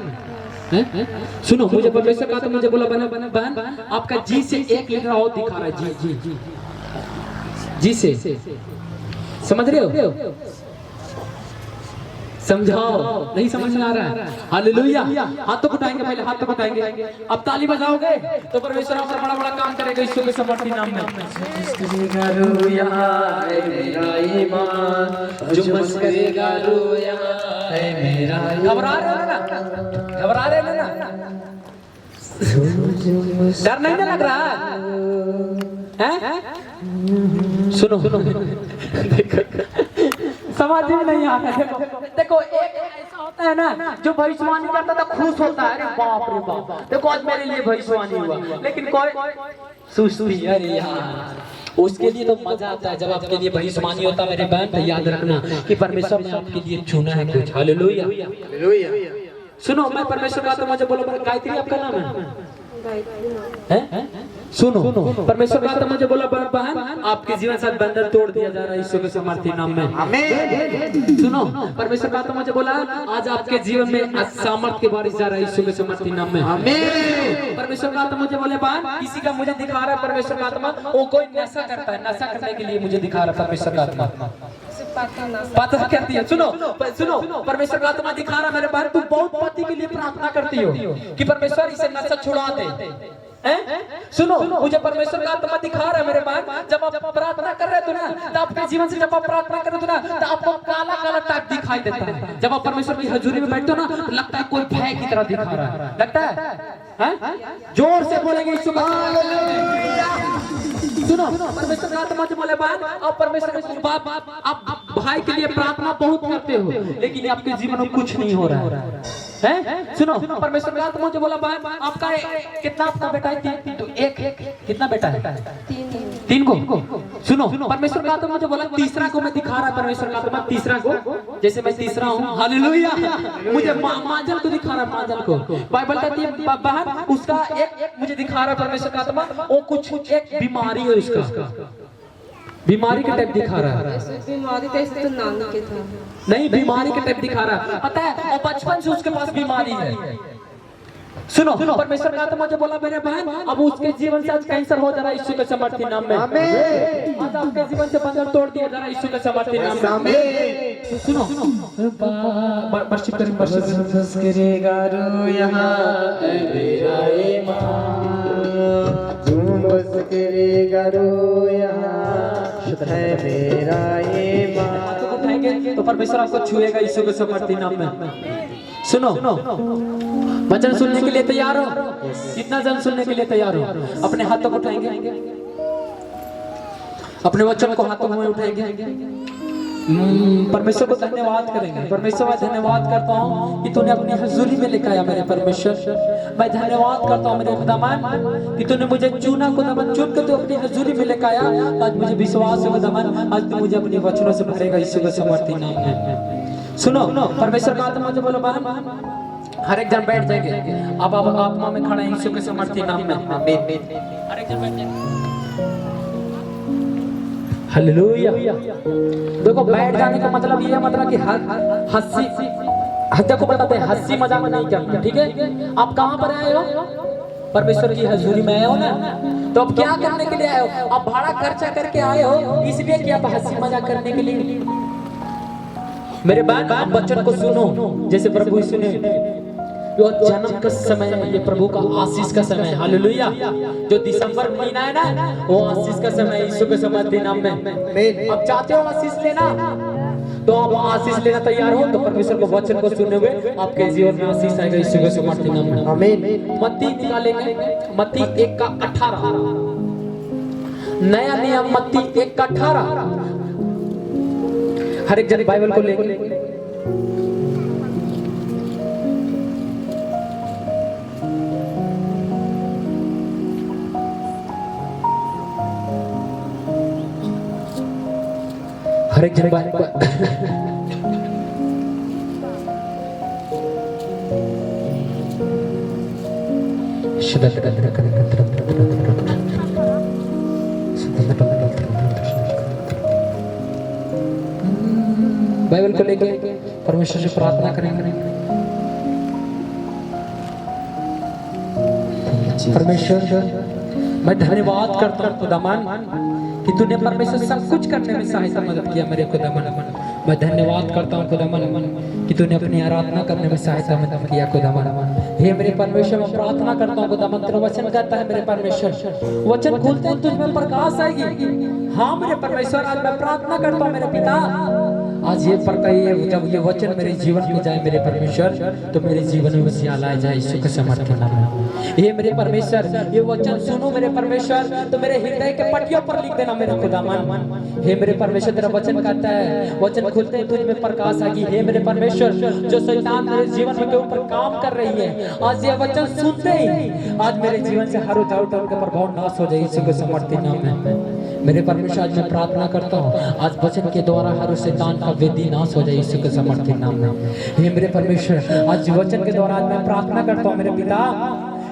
सुनो, मुझे परमेश्वर का आत्मा मुझे बोला बहन आपका जी से 1 लीटर और दिखा रहा है। जी से समझ रहे हो? समझाओ, नहीं समझ में आ रहा है? हालेलुया। हाथों को उठाएंगे, पहले हाथों को उठाएंगे। अब ताली बजाओगे तो परमेश्वर आप पर बड़ा बड़ा काम करेगा यीशु के समर्थी नाम में। करेगा रोया है मेरा ईमान, जो बस करेगा रोया है मेरा। घबरा रहे हो ना? घबरा रहे हो ना? डर नहीं ना लग रहा है? सुनो, समझ में नहीं आ रहा है। देखो एक ऐसा होता है ना जो भविष्यवाणी करता था खुश होता है, अरे बाप रे बाप देखो आज मेरे लिए भविष्यवाणी हुआ। लेकिन कोई सुस्ती, अरे यार उसके लिए तो मजा आता है जब आपके लिए भविष्यवाणी होता है। मेरे बहन तो याद रखना कि परमेश्वर ने आपके लिए चुना है कुछ। हालेलुया। सुनो, मैं परमेश्वर का तो मुझे बोलो गायत्री आपका नाम है? सुनो, परमेश्वर का तो मुझे बोला बहन आपके जीवन साथ बंधन तोड़ दिया जा रहा है यीशु के समर्थी नाम में। आमीन। सुनो, परमेश्वर का तो मुझे बोला आज आपके जीवन में सामर्थ के बारिश जा रहा है यीशु के समर्थी नाम में। आमीन। परमेश्वर का तो मुझे बोले बहन किसी का मुझे दिखा रहा है परमेश्वर का आत्मा, वो कोई नशा करता है, नशा करने के लिए मुझे दिखा रहा है परमेश्वर का आत्मा। पता करती है। सुनो, परमेश्वर का आत्मा दिखा रहा है मेरे बहन तू बहुत पति के लिए प्रार्थना करती हो कि परमेश्वर इसे नशा छुड़ा दे। सुनो, मुझे परमेश्वर का आत्मा दिखा रहा है मेरे बहन जब आप प्रार्थना कर रहे थे ना तो आपके जीवन से जब आप प्रार्थना कर रहे थे ना तो आपको काला काला टाइप दिखाई देता है। जब आप परमेश्वर की हजूरी में बैठते हो ना तो लगता है कोई भय की तरह दिखा रहा है। लगता है? जोर से बोलेंगे यीशु का। सुनो, परमेश्वर का आत्मा जो बोले बहन आप परमेश्वर के बाप आप भाई के लिए प्रार्थना बहुत करते हो लेकिन आपके जीवन में कुछ नहीं हो रहा है। सुनो, परमेश्वर का आत्मा जो बोला बहन आपका कितना आपका बेटा है? 3 तो एक कितना बेटा है? 3 को। सुनो, परमेश्वर का आत्मा जो बोला तीसरा को मैं दिखा रहा है परमेश्वर का आत्मा तीसरा को, जैसे मैं तीसरा हूँ। हालेलुया। मुझे मांझल को दिखा रहा है, मांझल को। बाइबल कहती है बहन उसका एक मुझे दिखा रहा है परमेश्वर का आत्मा, वो कुछ एक बीमारी है उसका, बीमारी के टाइप दिखा रहा है। बीमारी तो नानी के था नहीं, बीमारी के टाइप दिखा रहा है पता है, और बचपन से उसके पास बीमारी है। सुनो, परमेश्वर का आत्मा जो बोला मेरे बहन अब उसके जीवन से आज कैंसर हो जा रहा है यीशु के समर्थी नाम में। आमीन। आज आपके जीवन से बंधन तोड़ दिया जा रहा है यीशु के समर्थी नाम में। आमीन। सुनो, वर्शिप करेगा रो यहाँ है मेरा ईमान, तुम बस करेगा रो यहाँ है मेरा ईमान। उठाएंगे तो परमेश्वर आपको छुएगा यीशु के समर्थी नाम में। सुनो, वचन सुनने के लिए तैयार हो? कितना जन सुनने के लिए तैयार हो? अपने हाथों को उठाएंगे, अपने वचन को हाथों में उठाएंगे। परमेश्वर को धन्यवाद करेंगे। परमेश्वर मैं धन्यवाद करता हूँ कि तूने अपनी हजूरी में लेकर आया मेरे परमेश्वर। मैं धन्यवाद करता हूँ मेरे खुदावन कि तूने मुझे चुना खुदावन, चुन के तू अपनी हजूरी में लेकर आया। आज मुझे विश्वास है खुदावन आज तू मुझे अपने वचनों से भरेगा यीशु के समर्थी नाम में। सुनो, परमेश्वर का आत्मा जो बोलो बहन हर एक जन बैठ जाएंगे। अब आत्मा में खड़ा है यीशु के समर्थी नाम में। हर एक जन बैठ जाएंगे। हालेलुया। देखो बैठ जाने का मतलब ये मतलब कि हंसी को बताते हैं, हंसी मजाक नहीं करना, ठीक है? आप कहाँ पर आए हो? परमेश्वर की हजूरी में आए हो ना, तो अब क्या करने के लिए आए हो? आप भाड़ा खर्चा करके आए हो इसलिए कि आप हंसी मजाक करने के लिए? मेरे बात आप वचन को सुनो जैसे प्रभु सुने। जो जन्म का समय है, ये प्रभु का आशीष का समय है। हालेलुया। जो दिसंबर महीना है ना, वो आशीष का समय है, यीशु के समर्थी नाम में। अब चाहते हो आशीष लेना, तो आप आशीष लेना तैयार हो तो परमेश्वर को वचन को सुने हुए आपके जीवन में आशीष आएगा यीशु के समर्थी नाम में। आमीन। मत्ती निकालेंगे, मत्ती 1:18। नया नियम मत्ती 1:18। हर एक जन बाइबल को लेंगे। हर एक जन बाइबल बाइबल को लेके परमेश्वर से प्रार्थना करेंगे। परमेश्वर मैं धन्यवाद करता हूँ खुदावन कि तूने परमेश्वर सब कुछ करने में सहायता मदद किया मेरे खुदावन। मैं धन्यवाद करता हूँ खुदावन कि तूने अपनी आराधना करने में सहायता मदद किया खुदावन। हे मेरे परमेश्वर मैं प्रार्थना करता हूँ खुदावन, तेरा वचन कहता है मेरे परमेश्वर वचन खोलते हैं तुझ में प्रकाश आएगी। हाँ मेरे परमेश्वर आज मैं प्रार्थना करता हूँ मेरे पिता, आज ये जब ये वचन मेरे जीवन में जाए मेरे परमेश्वर, तो मेरे जीवन में उजियाला आ जाए यीशु के समर्थन में। ये मेरे परमेश्वर ये वचन सुनो मेरे परमेश्वर, तो मेरे हृदय के पटियों पर लिख देना मेरे खुदावन। हे मेरे परमेश्वर तेरा वचन कहता है वचन खुलते ही तुझ में प्रकाश आएगी। हे मेरे परमेश्वर जो शैतान मेरे जीवन में के ऊपर काम कर रही है, आज ये वचन सुनते ही आज मेरे जीवन से हर उतार का प्रभाव नाश हो जाए यीशु के समर्थन में। मेरे परमेश्वर आज मैं प्रार्थना करता हूँ आज वचन के द्वारा हर शैतान का वेदी नाश हो जाए यीशु के समर्थन नाम में। हे मेरे परमेश्वर आज वचन के द्वारा आज मैं प्रार्थना करता हूँ मेरे पिता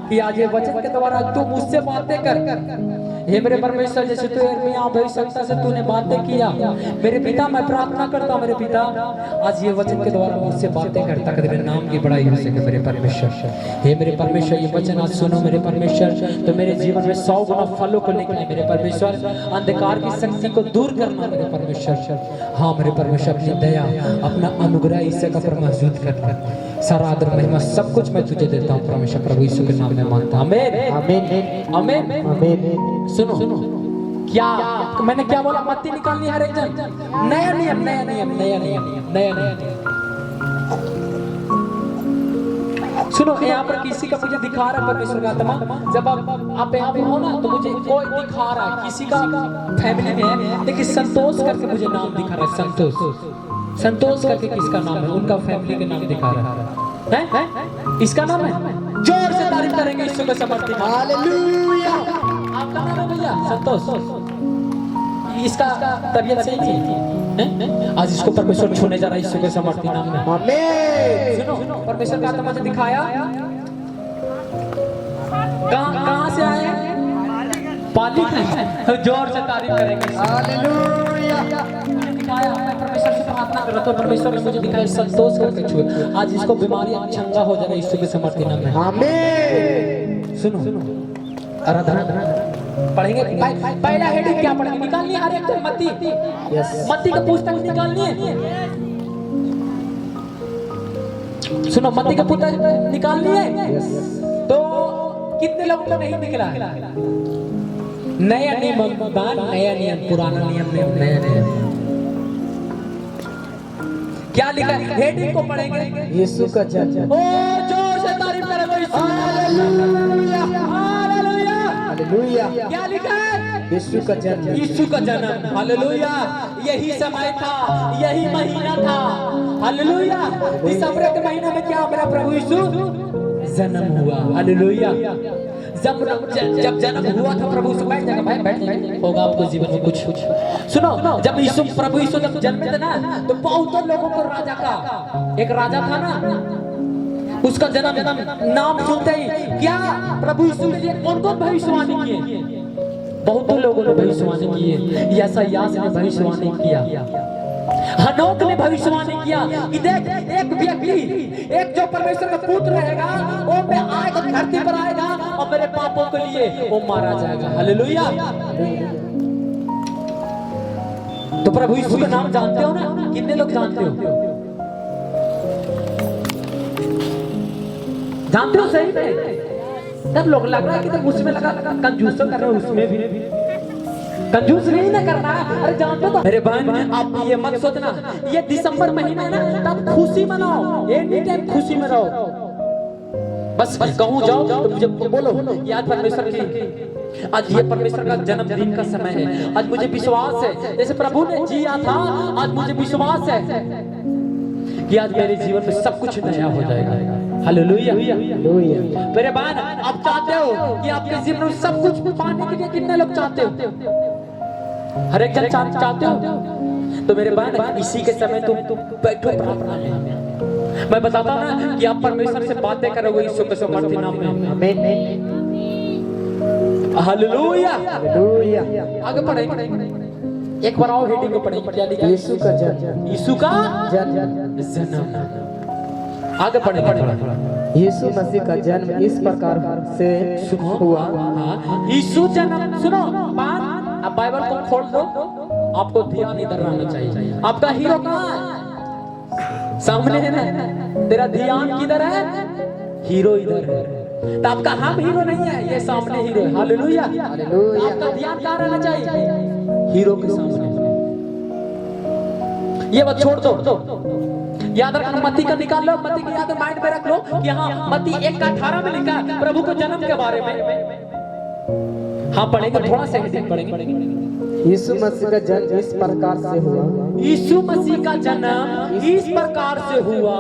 कि आज ये वचन के द्वारा तू मुझसे बातें कर। हे मेरे परमेश्वर जैसे तू यिर्मयाह भविष्यवक्ता से तूने बातें किया मेरे पिता, मैं प्रार्थना करता हूँ मेरे पिता आज ये वचन के द्वारा मुझसे बातें कर ताकि तेरे नाम की बड़ाई हो सके मेरे परमेश्वर। हे मेरे परमेश्वर ये वचन आज सुनो मेरे परमेश्वर, तो मेरे जीवन में 100 गुना फलों को लेकर मेरे परमेश्वर अंधकार की शक्ति को दूर करना मेरे परमेश्वर। हाँ मेरे परमेश्वर अपनी दया अपना अनुग्रह इससे का पर मौजूद करना, सारा आदर महिमा सब कुछ मैं तुझे देता हूँ परमेश्वर प्रभु यीशु के नाम में मांगता हूं। आमीन आमीन आमीन आमीन। सुनो क्या मैंने क्या बोला, मत्ती निकालनी हर एक जन। नया नियम नया नियम नया नियम नया नियम। सुनो यहाँ पर किसी का मुझे दिखा रहा है परमेश्वर का आत्मा, जब आप यहाँ पे हो ना तो मुझे कोई दिखा रहा है किसी का फैमिली में है, देखिए संतोष करके मुझे नाम दिखा रहा है। संतोष करके किसका नाम है, उनका फैमिली के नाम दिखा रहा है। इसका नाम है, जोर से तारीफ करेंगे यीशु के समर्थन। हालेलुया। आपका नाम है भैया संतोष, इसका तबीयत सही थी, आज इसको परमेश्वर छूने जा रहा है यीशु के समर्थन नाम में। आमीन। सुनो परमेश्वर का आत्मा मुझे दिखाया, कहां से आए, पाली का। जोर से तारीफ करेंगे। हालेलुया। दिखाया मैं परमेश्वर से प्रार्थना कर रहा था, परमेश्वर ने मुझे दिखाया संतोष करके छुए, आज इसको बीमारी चंगा हो जाएगा यीशु के समर्थन नाम में। आमीन। सुनो आराधना पढ़ेंगे, पहला हेडिंग क्या पढ़ेंगे, निकालनी है हर एक मत्ती। मत्ती का पुस्तक निकालनी है। सुनो मत्ती का पुस्तक निकालनी है, तो कितने लोगों को नहीं निकला है? नया नियम नया नियम, पुराना नियम नया नियम। क्या लिखा है, हेडिंग को पढ़ेंगे यीशु का जन्म। ओ जोर से तारीफ करो यीशु। Hallelujah hallelujah hallelujah. क्या लिखा है, यीशु का जन्म, यीशु का जन्म। हालेलुया। यही समय था, यही महीना था। हालेलुया। दिसंबर के महीने में क्या मेरा प्रभु यीशु जन्म हुआ। हालेलुया। जब जन्म हुआ था प्रभु से, बैठ जाएगा भाई, बैठ जाएगा, होगा आपको जीवन में कुछ। सुनो जब यीशु प्रभु यीशु जब जन्मे थे ना, तो बहुत लोगों को राजा का, एक राजा था ना, उसका जन्म नाम सुनते ही क्या प्रभु यीशु के लिए कौन कौन भविष्यवाणी किए, बहुत लोगों ने भविष्यवाणी की। यशायाह ने भविष्यवाणी किया, हनोक ने भविष्यवाणी किया कि देख एक व्यक्ति, एक जो परमेश्वर का पुत्र रहेगा, वो पे आएगा, धरती पर आएगा और मेरे पापों के लिए वो मारा जाएगा। हालेलुया। तो प्रभु यीशु का नाम जानते हो ना, कितने लोग जानते हो? जानते हो सही में तब लोग लग रहा है कि तुम उसमें लगा कंजूस कर रहे हो, उसमें भी कंजूस नहीं ना करना है। अरे जानते हो तो मेरे बहन आप ये मत सोचना ये दिसंबर महीना है ना तब खुशी मनाओ, एनी टाइम खुशी में रहो। बस कहूँ जाओ तो मुझे बोलो याद परमेश्वर की आज ये परमेश्वर का जन्मदिन का समय है। आज मुझे विश्वास है जैसे प्रभु ने जिया था, आज मुझे विश्वास है कि आज मेरे जीवन में सब कुछ नया हो जाएगा। हालेलुया। मेरे बहन आप चाहते हो कि आपके जीवन में सब कुछ पाने के लिए कितने लोग चाहते हो? हर एक जन चाहते हो। तो मेरे बहन इसी के समय तुम बैठो प्रार्थना में। मैं बताता हूं ना कि आप परमेश्वर से बातें करोगे यीशु के सामर्थ्य नाम में। आमीन। हालेलुया। आगे पढ़ेंगे एक बार और हेडिंग को पढ़ेंगे। क्या लिखा? यीशु का जन्म। यीशु का जन्म। आगे पढ़ेंगे। यीशु मसीह का जन्म इस प्रकार से हुआ। यीशु जन्म सुनो बात, अब बाइबल को खोल दो, आपको ध्यान इधर रहना चाहिए। आपका हीरो कहाँ है? सामने है ना। तेरा ध्यान किधर है? हीरो इधर है। तो आपका हम हीरो नहीं है, ये सामने हीरो है। हालेलुया। आपका ध्यान कहाँ रहना चाहिए? हीरो के सामने। ये बात छोड़ दो, याद रखना मत्ती का निकाल लो, मत्ती की याद माइंड में रख लो कि हाँ मत्ती 1:18 में लिखा है प्रभु के जन्म के बारे में। हाँ पढ़ेंगे, थोड़ा सा पढ़ेंगे। यीशु मसीह का जन्म इस प्रकार से हुआ। यीशु मसीह का जन्म इस प्रकार से हुआ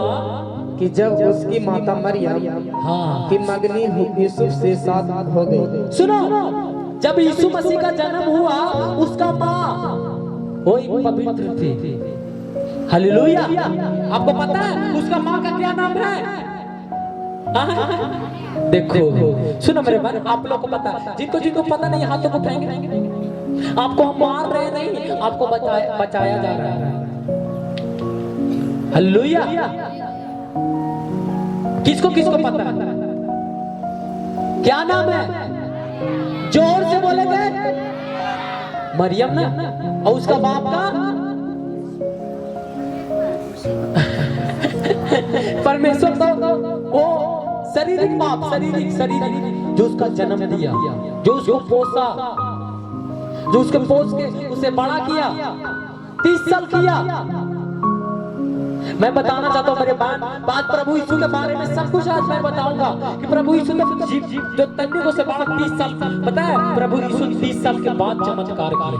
कि जब उसकी माता मरियम की मंगनी यूसुफ से साथ हो गई। सुनो, जब यीशु मसीह का जन्म हुआ उसका माँ वही पवित्र थी। हालेलुया। आपको पता है उसका माँ का क्या नाम है? देखो सुनो मेरे भाई, आप लोग को पता है, जिनको पता नहीं हाथों को उठाएंगे। आपको हम मार रहे नहीं, आपको बचाया जा रहा है। हालेलुया। किसको पता है क्या नाम है? जोर से बोलेंगे। मरियम ना, और उसका बाप का परमेश्वर तो वो शारीरिक बाप, शारीरिक जो उसका जन्म दिया, जो उसको पोसा, जो उसके पोस के उसे बड़ा किया, 30 साल किया। मैं बताना चाहता हूँ मेरे बात प्रभु यीशु के बारे में सब कुछ आज मैं बताऊंगा कि प्रभु यीशु ने जो तन्ने को से बड़ा 30 साल, पता है प्रभु यीशु 30 साल के बाद चमत्कार किए।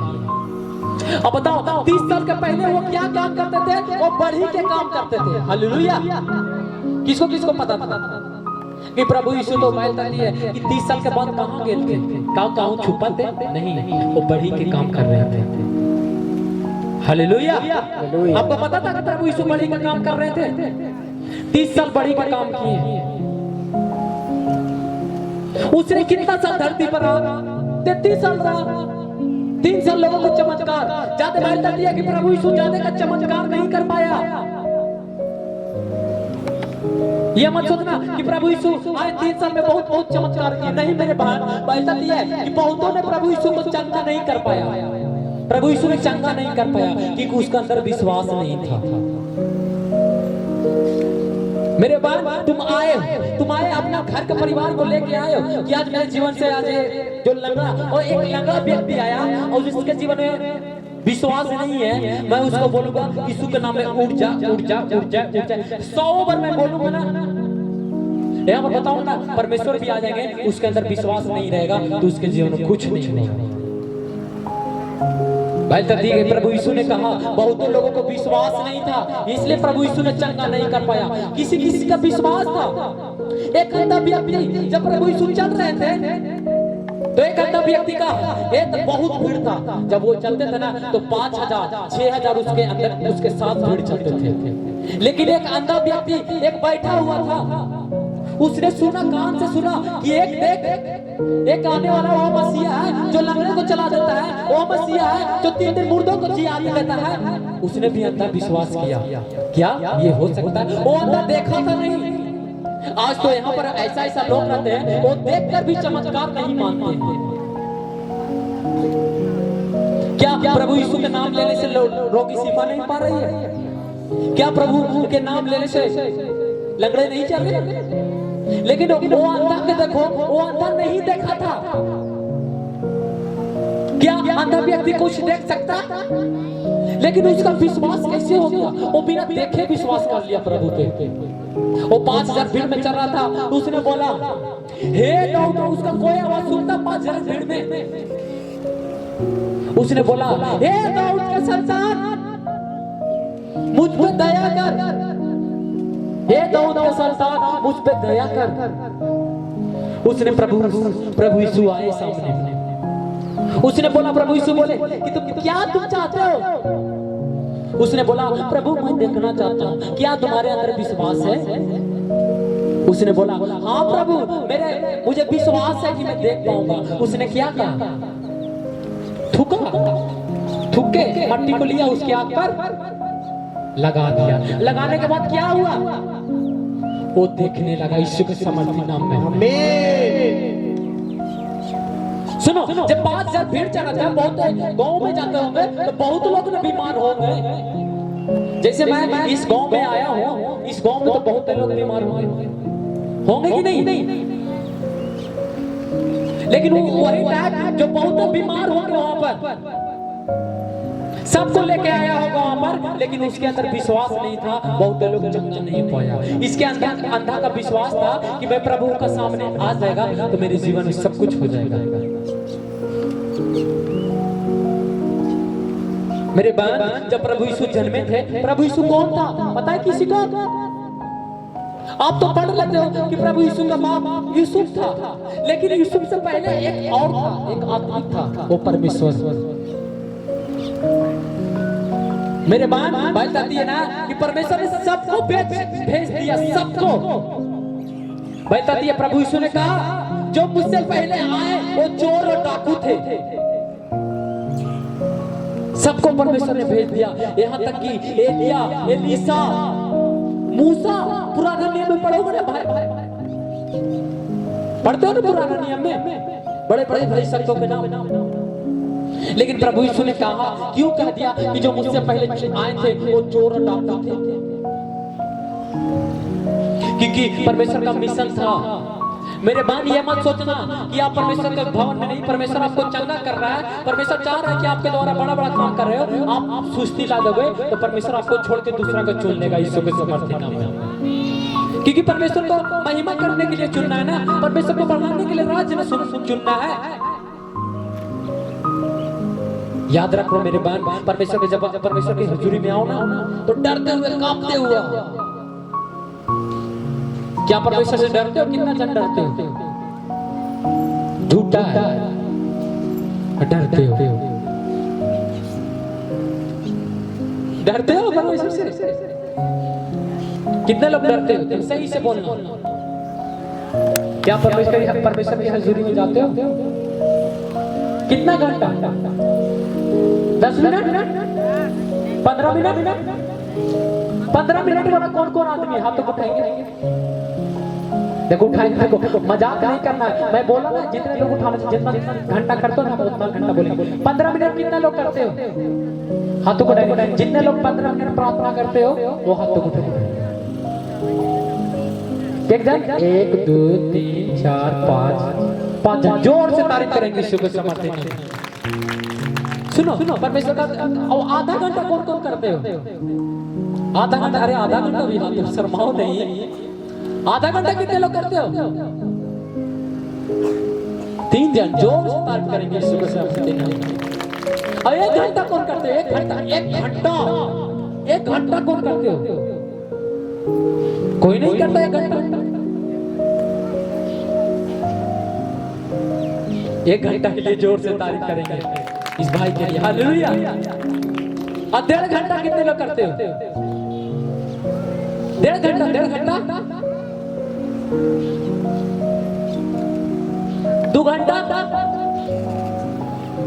अब बताओ 30 साल के पहले वो क्या काम करते थे? वो बढ़ी के काम करते थे। हालेलुया। किसको पता था कि प्रभु यीशु तो मानता नहीं है कि 30 साल के बाद कहाँ गए थे, कहाँ छुपा थे? नहीं, वो बढ़ी के काम कर रहे थे। हालेलुया। आपको पता था कि प्रभु यीशु बढ़ी का काम कर रहे थे? 30 साल बढ़ी का काम किए। उसने कितना साल धरती पर रहा? 33 साल रहा। 3 साल लोगों को चमत्कार ज्यादा मानता दिया कि प्रभु यीशु ज्यादा का चमत्कार नहीं कर पाया। ये मत सोचना कि प्रभु यीशु आए 3 साल में बहुत चमत्कार किए। नहीं मेरे बात दिया है कि बहुतों ने प्रभु यीशु को चंगा नहीं कर पाया। प्रभु यीशु ने चंगा नहीं कर पाया क्योंकि उसका अंदर विश्वास नहीं था। मेरे बात तुम आए अपना घर के परिवार को लेके आए हो कि आज मेरे जीवन से आज जो लंगड़ा और एक लंगड़ा व्यक्ति आया और जिसके जीवन में विश्वास नहीं है, मैं उसको बोलूंगा यीशु के नाम में उठ जा 100 बार मैं बोलूंगा ना, यहाँ पर बताऊं ना परमेश्वर भी आ जाएंगे। उसके अंदर विश्वास नहीं रहेगा तो उसके जीवन में कुछ नहीं होगा। भाई प्रभु यीशु ने कहा बहुतों लोगों को विश्वास नहीं था, इसलिए प्रभु यीशु ने चंगा नहीं कर पाया। किसी का विश्वास था। एक अंधा व्यक्ति जब प्रभु यीशु चल रहे थे तो एक अंधा व्यक्ति का एक बहुत भीड़ था। जब वो चलते थे ना तो 5000 6000 उसके अंदर उसके साथ भीड़ चलते थे। लेकिन एक अंधा व्यक्ति एक बैठा हुआ था, उसने सुना, कान से सुना कि एक आने वाला वो मसीहा है जो लंगड़े को चला देता है, वो मसीहा है जो 3 दिन मुर्दों को जिया देता है। उसने भी अंधा विश्वास किया। क्या ये हो सकता है? वो अंधा देखा था नहीं। आज तो यहाँ पर ऐसा लोग रहते हैं वो देखकर भी चमत्कार नहीं मानते हैं। क्या प्रभु यीशु के नाम लेने से रोगी शिफा नहीं पा रही है? क्या प्रभु के नाम लेने से लंगड़े नहीं चल रहे? लेकिन वो अंधा के देखो, वो अंधा नहीं देखा था। क्या अंधा व्यक्ति कुछ देख सकता? लेकिन उसका विश्वास कैसे हो गया? वो बिना देखे विश्वास कर लिया प्रभु पे। वो 5000 भीड़ में चल रहा था, उसने बोला हे दाऊद, उसका कोई आवाज सुनता 5000 भीड़ में, उसने बोला हे दाऊद के संतान, मुझ पे दया कर, हे दाऊद के संतान, मुझ पे दया कर। उसने प्रभु यीशु आए सामने, उसने बोला, प्रभु यीशु बोले कि तुम चाहते हो? उसने बोला प्रभु मैं देखना चाहता हूँ, क्या तुम्हारे अंदर विश्वास है? उसने बोला हाँ प्रभु, मुझे विश्वास है कि मैं देख पाऊंगा। उसने क्या कहा? थूक के मट्टी को लिया, उसके आंख पर लगा दिया। लगाने के बाद क्या हुआ? वो देखने लगा। यीशु के सामर्थ्य नाम में आमीन। सुनो, जब 5000 भीड़ चढ़ा था, बहुत गांव में जाते होंगे तो बहुत लोग बीमार हो गए। जैसे मैं इस गांव में आया हूँ, इस गांव में तो बहुत लोग बीमार होंगे कि नहीं? लेकिन वही टाइप जो बहुत बीमार होंगे वहां पर, सबको लेके आया होगा वहां पर, लेकिन उसके अंदर विश्वास नहीं था, बहुत लोग चंगा नहीं पाया। इसके अंदर अंधा का विश्वास था कि मैं प्रभु का सामने आ जाएगा तो मेरे जीवन में सब कुछ हो जाएगा। मेरे बहन, जब प्रभु यीशु जन्मे थे, प्रभु यीशु कौन था पता है किसी को? आप तो पढ़ लेते हो कि प्रभु यीशु का बाप यूसुफ था, लेकिन यूसुफ से पहले एक और था, एक आदमी था, वो परमेश्वर। मेरे बहन बात आती है ना कि परमेश्वर ने सबको भेज दिया, सबको। बात आती है, प्रभु यीशु ने कहा जो मुझसे पहले आए वो चोर और डाकू थे, सबको परमेश्वर ने भेज दिया। यहाँ तक कि एलिया, एलीसा, मूसा, पुराना नियम में पढ़ोगे ना भाई, पढ़ते हो ना पुराना नियम में बड़े बड़े भाई संतों के नाम। लेकिन प्रभु यीशु ने कहा, क्यों कह दिया कि जो मुझसे पहले आए थे वो चोर और डाकू थे? क्योंकि परमेश्वर का मिशन था। मेरे बान ये मत सोचना कि आप परमेश्वर के भवन में नहीं, परमेश्वर आपको चंगा कर रहा है, परमेश्वर चाह रहा है कि आपके द्वारा बड़ा बड़ा काम कर रहे हो, आप सुस्ती ला दोगे तो परमेश्वर आपको छोड़ के दूसरा को चुन लेगा। यीशु के सामर्थ्य नाम में, क्योंकि परमेश्वर को महिमा करने के लिए चुनना है ना, परमेश्वर को बढ़ाने के लिए राज्य में चुनना है। याद रखो मेरे बहन, परमेश्वर के जब परमेश्वर की हजूरी में आओ ना तो डरते हुए, कांपते हुए। क्या परमेश्वर से डरते हो? कितना जन डरते हो? झूठा है, डरते हो, डरते हो परमेश्वर से? कितने लोग डरते हो? सही से बोलना। क्या परमेश्वर की हजूरी में जाते हो? कितना घंटा? 10 मिनट? 15 मिनट? 15 मिनट वाला कौन कौन आदमी हाथ तो उठाएंगे? देखो उठाएंगे, देखो मजाक नहीं करना है। मैं बोला ना जितने लोग उठाना, जितना घंटा करते हो ना उतना घंटा बोलेंगे। 15 मिनट कितने लोग करते हो? हाथों को उठाएंगे। जितने लोग 15 मिनट प्रार्थना करते हो वो हाथों को उठाएंगे। एक जन, 1 2 3 4 5 जन जोर से तारीफ करेंगे यीशु के सामर्थ्य में। सुनो, परमेश्वर का आधा घंटा कौन कौन करते हो? आधा घंटा? अरे आधा घंटा भी हाथ शर्माओ नहीं। आधा घंटा कितने लोग करते हो? 3 जन जोर से तारीफ करेंगे यीशु के सामर्थ्य में। और 1 घंटा कौन करते हो? 1 घंटा कौन करते हो? कोई नहीं करता 1 घंटा। 1 घंटा के लिए जोर से तारीफ करेंगे इस भाई के लिए। हालेलुया। और 1.5 घंटा कितने लोग करते हो? 1.5 घंटा? 2 घंटा?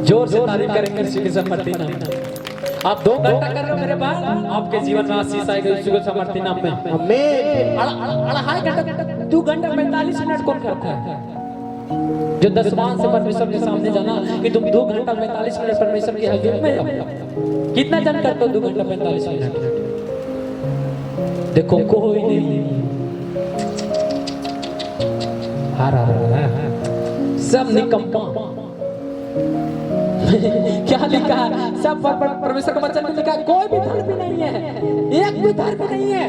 जोर से तारीफ करेंगे यीशु के सामर्थ्य नाम में। आप 2 घंटा कर रहे हो मेरे भाई, आपके जीवन में आशीष आएगा यीशु के सामर्थ्य नाम में। आमीन। 2.5 घंटा? 2 घंटा 45 मिनट कौन करता है? जो दसवां से परमेश्वर के सामने जाना कि तुम 2 घंटा 45 मिनट परमेश्वर की हजूरी में जाओ। कितना जन करते हो 2 घंटा 45 मिनट? देखो कोई नहीं। हारा सब निकम्मा। क्या लिखा है? सब परमेश्वर का वचन में लिखा है कोई भी धर्म नहीं है, एक भी धर्म नहीं है।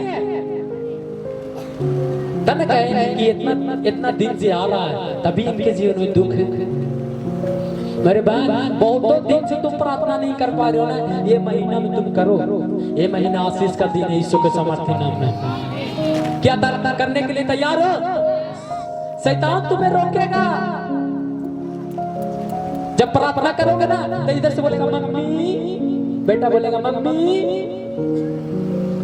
तब कहे कि इतना दिन से आ रहा है, तभी इनके जीवन में दुख है। मेरे बहन बहुत दिन से तुम प्रार्थना नहीं कर पा रहे हो ना, ये महीना में तुम करो। ये महीना आशीष का दिन है यीशु के सामर्थ्य नाम में। क्या करने के लिए तैयार हो? शैतान तुम्हें रोकेगा। जब प्रार्थना करोगे ना तो इधर से बोलेगा मम्मी, बेटा बोलेगा मम्मी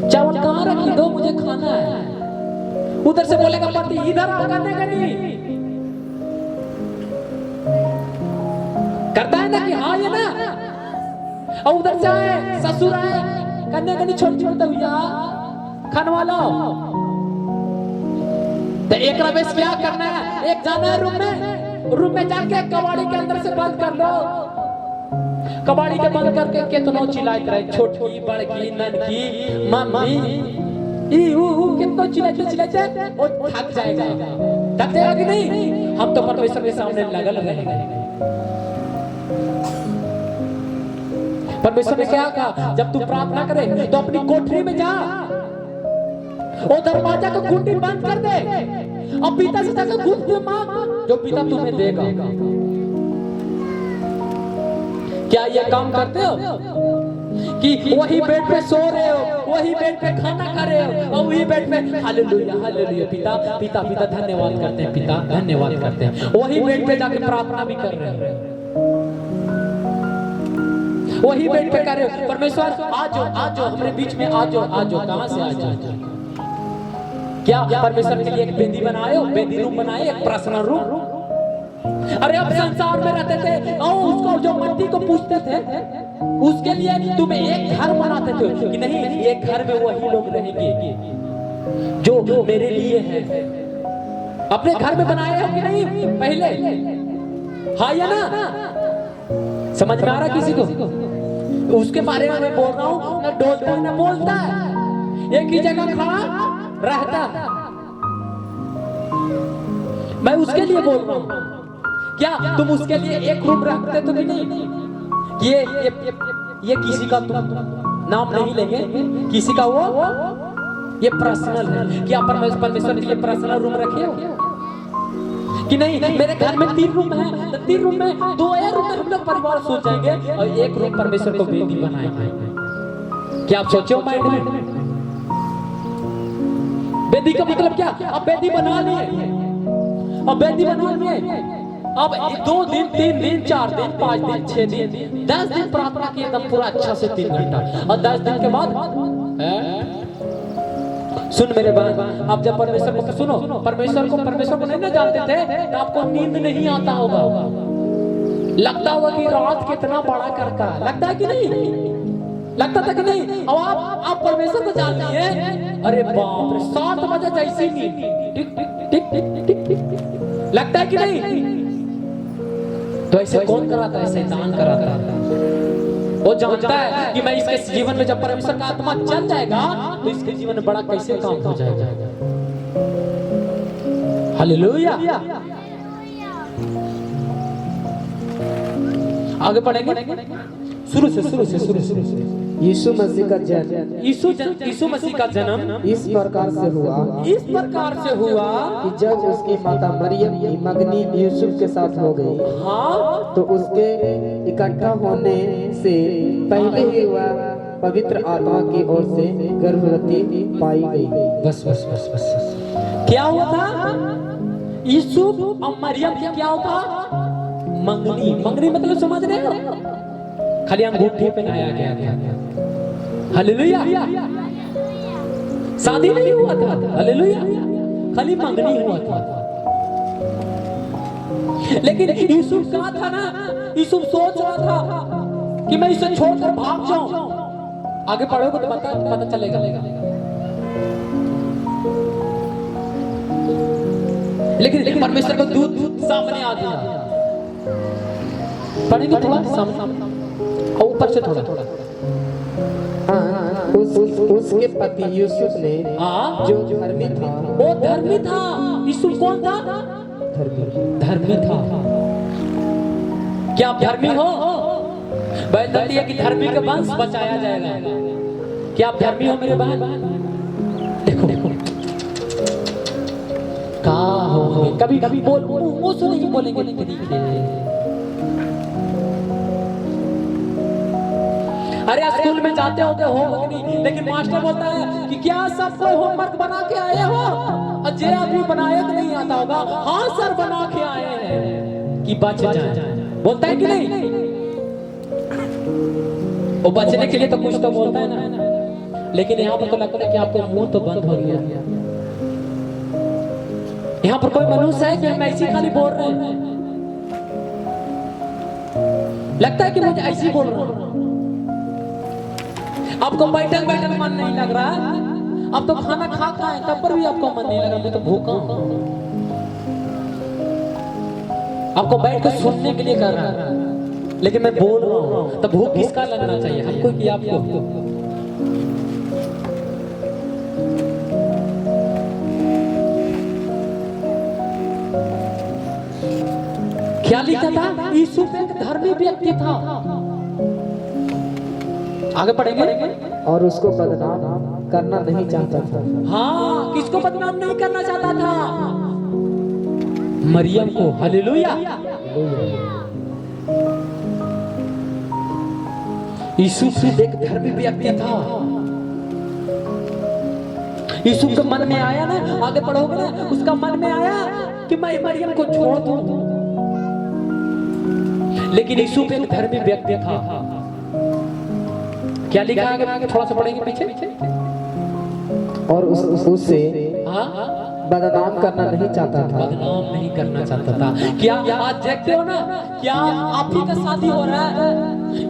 चावल कहाँ रखी दो, मुझे खाना है। उधर से बोलेगा पति इधर आ, करने का नहीं करता है ना कि हाँ ये ना। और उधर से आए ससुर आए करने का नहीं, छोड़ दो भैया खाने वाला। तो एक रवेश क्या करना है? एक जाना है रूम में जाके कबाड़ी के अंदर से बंद कर लो। कबाड़ी के बंद करके कितनों चिल्लाते रहे, छोटी बड़की ननकी मम्मी कितनों चिल्लाते वो थक जाएगा कि नहीं? हम तो परमेश्वर के सामने लगल रहेंगे। परमेश्वर ने क्या कहा? जब तू प्रार्थना करे तो अपनी कोठरी में जा, वो दरवाजा को कुंडी बंद कर दे और पिता से जाकर घुस के मांग, जो पिता तुम्हें देगा। क्या ये काम करते हो कि वही बेड पे सो रहे हो, वही बेड पे खाना खा रहे हो और वही बेड पे हालेलुया हालेलुया पिता पिता पिता धन्यवाद करते हैं, पिता धन्यवाद करते हैं। वही बेड पे जाके प्रार्थना भी कर रहे हो, वही बेड पे कर रहे हो। परमेश्वर आज हमारे बीच में आज कहां से आज क्या परमेश्वर के लिए एक बेदी बनाए हो, बेदी रूम बनाए, एक पर्सनल रूम। अरे अब संसार में रहते थे और उसको जो मट्टी को पूछते थे उसके लिए तुम्हें एक घर बनाते थे कि नहीं एक घर में वही लोग रहेंगे जो मेरे लिए है। अपने घर में बनाए हो कि नहीं पहले? हाँ या ना? समझ में आ रहा किसी को? उसके बारे में मैं बोल रहा हूँ, न डोलता है न बोलता है, एक ही जगह खड़ा रहता। मैं उसके लिए बोल रहा हूँ। क्या तुम उसके लिए एक रूम रखते तो कि नहीं? ये किसी का तुम नाम नहीं लेंगे, किसी का वो ये पर्सनल है। क्या परमेश्वर के लिए पर्सनल रूम रखे हो कि नहीं? मेरे घर में 3 रूम है तो 3 रूम में 2 रूम में हम लोग परिवार सो जाएंगे और एक रूम परमेश्वर को बेदी बनाएंगे। क्या आप सोचो माइंड में? बेदी का मतलब क्या? अब बेदी बना लिए, अब बेदी बना लिए, अब 2 दिन 3 दिन 4 दिन 5 दिन 6 दिन 10 दिन प्रार्थना की एकदम पूरा अच्छा से 3 घंटा और 10 दिन के बाद सुन मेरे बहन, आप जब परमेश्वर को सुनो, परमेश्वर को नहीं ना जानते थे तो आपको नींद नहीं आता होगा, लगता होगा कि रात कितना बड़ा करता है, लगता है कि नहीं? लगता था कि नहीं? अब आप परमेश्वर को जान लिए, अरे बाप रे 7 बजे जैसी नींद टिक टिक टिक टिक टिक लगता है कि नहीं? तो ऐसे कौन कराता है? शैतान कराता है। वो जानता है कि मैं इसके जीवन में जब परमेश्वर का आत्मा चल जाएगा तो इसके जीवन में बड़ा कैसे काम हो जाएगा। हालेलुया। आगे पढ़ेंगे शुरू से। यीशु मसीह का जन्म यीशु मसीह का जन्म इस प्रकार से हुआ कि जब उसकी माता मरियम की मंगनी यूसुफ के साथ हो गई, हाँ तो उसके इकट्ठा होने से पहले ही वह पवित्र आत्मा की ओर से गर्भवती पाई गई। बस क्या हुआ था? यूसुफ और मरियम के क्या होता? मंगनी मतलब समझ रहे हो? खाली अंगूठी पहनाया गया था। हालेलुया। शादी नहीं हुआ था, हालेलुया, खाली मंगनी हुआ था। लेकिन यूसुफ कहा था ना, यूसुफ सोच रहा था कि मैं इसे छोड़कर भाग जाऊं। आगे पढ़ोगे तो पता चलेगा। लेकिन परमेश्वर का दूत सामने आ गया। पढ़ेंगे थोड़ा सामने और ऊपर से थोड़ा। उसके पति यूसुफ ने जो धर्मी था, वो धर्मी था। यूसुफ कौन था? धर्मी था। क्या आप धर्मी हो? बताती है कि धर्मी का वंश बचाया जाएगा। क्या आप धर्मी हो मेरे बहन? देखो कहाँ हो, कभी कभी बोल मुंह से नहीं बोलेंगे तरीके। अरे स्कूल में जाते होगे हो नहीं, लेकिन मास्टर बोलता है कि क्या सबको होमवर्क बना के आए हो? अजय अभी बनाया तो नहीं आता होगा। हाँ सर बना के आए हैं कि बच जाए, बोलता है कि नहीं? वो बचने के लिए तो कुछ तो बोलता है ना। लेकिन यहाँ पर तो लगता है कि आपको मुंह तो बंद हो गया। यहाँ पर कोई मनुष्य है कि हम ऐसी खाली बोल रहे हैं? लगता है कि मुझे ऐसी बोल रहा हूँ। आपको बैठक बैठक मन नहीं लग रहा है? अब तो खाना खा खाए तब पर भी आपको मन नहीं लग रहा। मैं तो भूखा हूँ। आपको बैठ कर सुनने के लिए कर रहा है, लेकिन मैं बोल रहा हूँ। तो भूख किसका लगना चाहिए, हमको कि आपको? क्या लिखा था? यीशु एक धर्मी व्यक्ति था। आगे पढ़ेंगे। और उसको बदनाम करना नहीं चाहता था। हाँ, किसको बदनाम नहीं करना चाहता था? मरियम को। हालेलुया। यीशु एक धर्मी व्यक्ति था। यीशु के मन में आया ना, आगे पढ़ोगे ना, उसका मन में आया कि मैं मरियम को छोड़ दूं। लेकिन यीशु एक धर्मी व्यक्ति था। क्या लिखा है आगे? थोड़ा सा पढ़ेंगे पीछे। और उससे बदनाम करना नहीं चाहता था। बदनाम नहीं करना चाहता था। क्या आज देखते हो ना, क्या आप ही का शादी हो रहा है?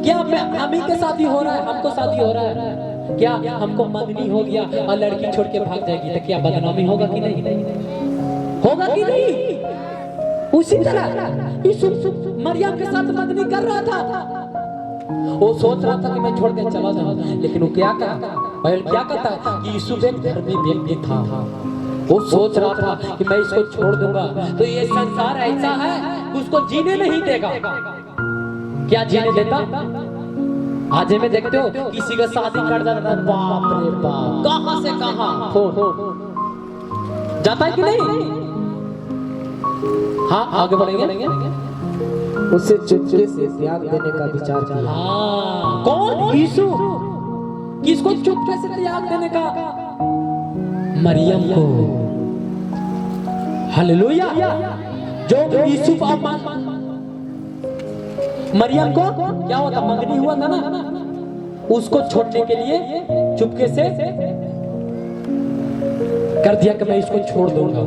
क्या हम ही के शादी हो रहा है? हमको शादी हो रहा है? क्या हमको मंगनी हो गया और लड़की छोड़ के भाग जाएगी तो क्या बदनामी होगा कि नहीं? होगा कि नहीं? उसी तरह यीशु मरियम के साथ मंगनी कर रहा था। वो सोच रहा था कि मैं छोड़ के चला जाऊं, लेकिन वो क्या कहता कि यीशु एक धर्मी व्यक्ति था। वो सोच रहा था कि मैं इसको छोड़ दूंगा तो ये संसार ऐसा है उसको जीने नहीं देगा। क्या जीने देता? आज में देखते हो किसी का शादी कर जाता, बाप रे बाप, कहां से कहां फोन जाता है कि नहीं? हाँ, आगे बढ़ेंगे। उसे चुपके से त्याग देने का विचार किया। हाँ, कौन? यीशु। किसको चुपके से त्याग देने का? मरियम को। हालेलुया। जो यीशु मरियम को क्या होता, मंगनी हुआ था ना, उसको छोड़ने के लिए चुपके से कर दिया कि मैं इसको छोड़ दूंगा।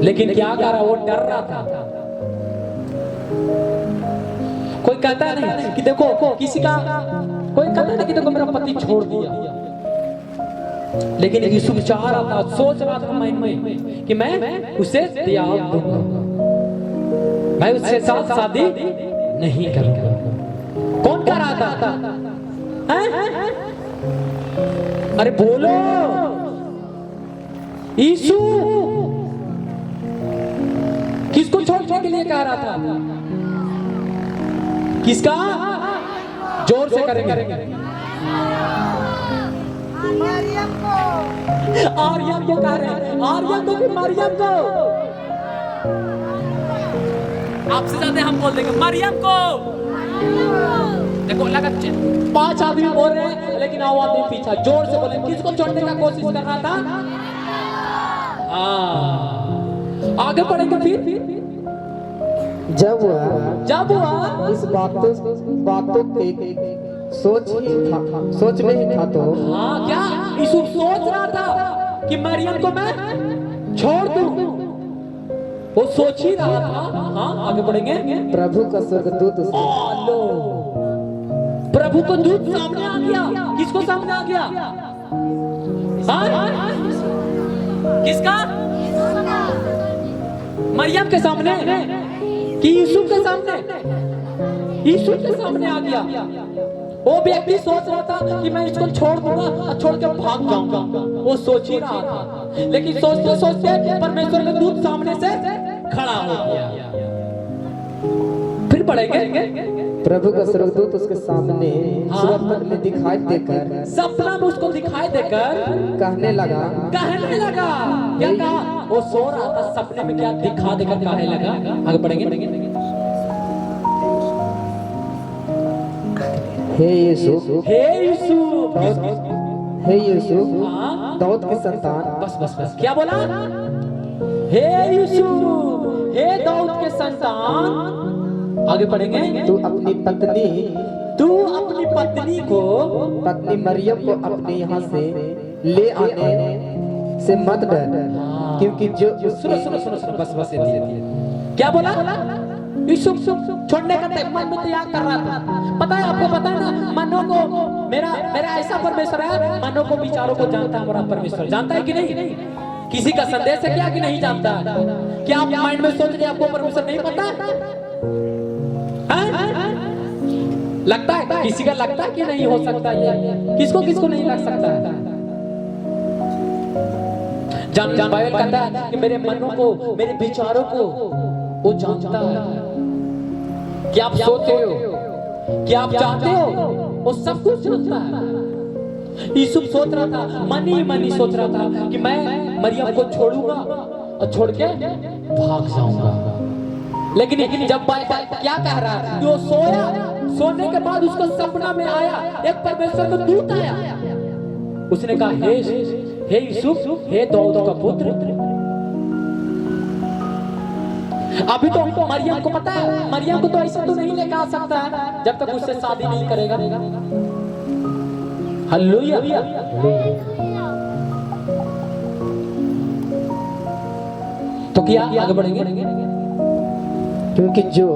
लेकिन क्या कर रहा? वो डर रहा था। कोई कहता नहीं कि देखो किसी का, कोई कहता नहीं कि देखो मेरा पति छोड़ दिया, लेकिन यीशु चाह रहा था, सोच रहा था मन में कि मैं उसे त्याग दूंगा, मैं उसके साथ शादी नहीं करूंगा। कौन कह रहा था? अरे बोलो। यीशु किसको छोड़ने के लिए कह रहा था? किसका? जोर से करेंगे। आर्यन को कह रहे हैं। आर्यन को कि मरियम को? आपसे ज्यादा हम बोल देंगे मरियम को। देखो लगा 5 आदमी बोल रहे हैं, लेकिन आवाज नहीं पीछा। जोर से बोले। किसको छोड़ने का कोशिश कर रहा था? आगे बढ़ेंगे। फिर जब वह इस बातों के सोच में ही था तो क्या यीशु सोच रहा था कि मरियम को मैं छोड़ दूं? वो सोच ही रहा था। हाँ, आगे बढ़ेंगे। प्रभु का स्वर्गदूत प्रभु को दूत सामने आ गया। किसको सामने आ गया? किसका? मरियम के सामने कि यीशु के सामने? यीशु के सामने आ गया। वो व्यक्ति सोच रहा था कि मैं इसको छोड़ दूंगा और छोड़ के भाग जाऊंगा, वो सोच ही रहा था। लेकिन सोचते सोचते परमेश्वर का दूत सामने से खड़ा हो गया। फिर पढ़ेंगे, प्रभु का स्वर्गदूत उसके सामने स्वप्न में दिखाई देकर, सपना में उसको दिखाई देकर कहने लगा क्या कहा? वो सो रहा था, सपने में क्या दिखा देकर कहने लगा। आगे बढ़ेंगे। हे यीशु, हे यीशु, दाऊद की संतान। बस क्या बोला? हे यीशु, हे दाऊद के संतान। आगे बढ़ेंगे। तू अपनी पत्नी को, पत्नी मरियम को अपने यहाँ से ले आने से मत डर, क्योंकि जो सुनो बस क्या बोला? यीशु छोड़ने का मन में तैयार कर रहा था। पता है आपको, पता है ना, मनों को मेरा ऐसा परमेश्वर है, मनों को विचारों को जानता है हमारा परमेश्वर। जानता है कि नहीं? किसी का संदेश है क्या कि नहीं जानता? क्या आप माइंड में सोच रहे आपको परमेश्वर नहीं पता? लगता है किसी का, लगता है कि नहीं हो सकता है? किसको नहीं लग सकता है? जान बाइबल कहता है कि मेरे मनों को, मेरे विचारों को वो जानता है। क्या आप सोचते हो, क्या आप चाहते हो, वो सब कुछ जानता है। यूसुफ सोच रहा था, मनी सोच रहा था कि मैं मरियम को छोड़ूंगा और छोड़ के भाग जाऊंगा। लेकिन जब क्या कह रहा है, वो सोया, सोने के बाद उसको सपना में आया, एक परमेश्वर का दूत आया। उसने कहा, हे यूसुफ, हे दाऊद का पुत्र। अभी तो मरियम को पता है, मरियम को तो ऐसा तो नहीं लेकर आ सकता है जब तक उससे शादी नहीं करेगा। हालेलुया। तो क्या आगे बढ़ेंगे? क्योंकि जो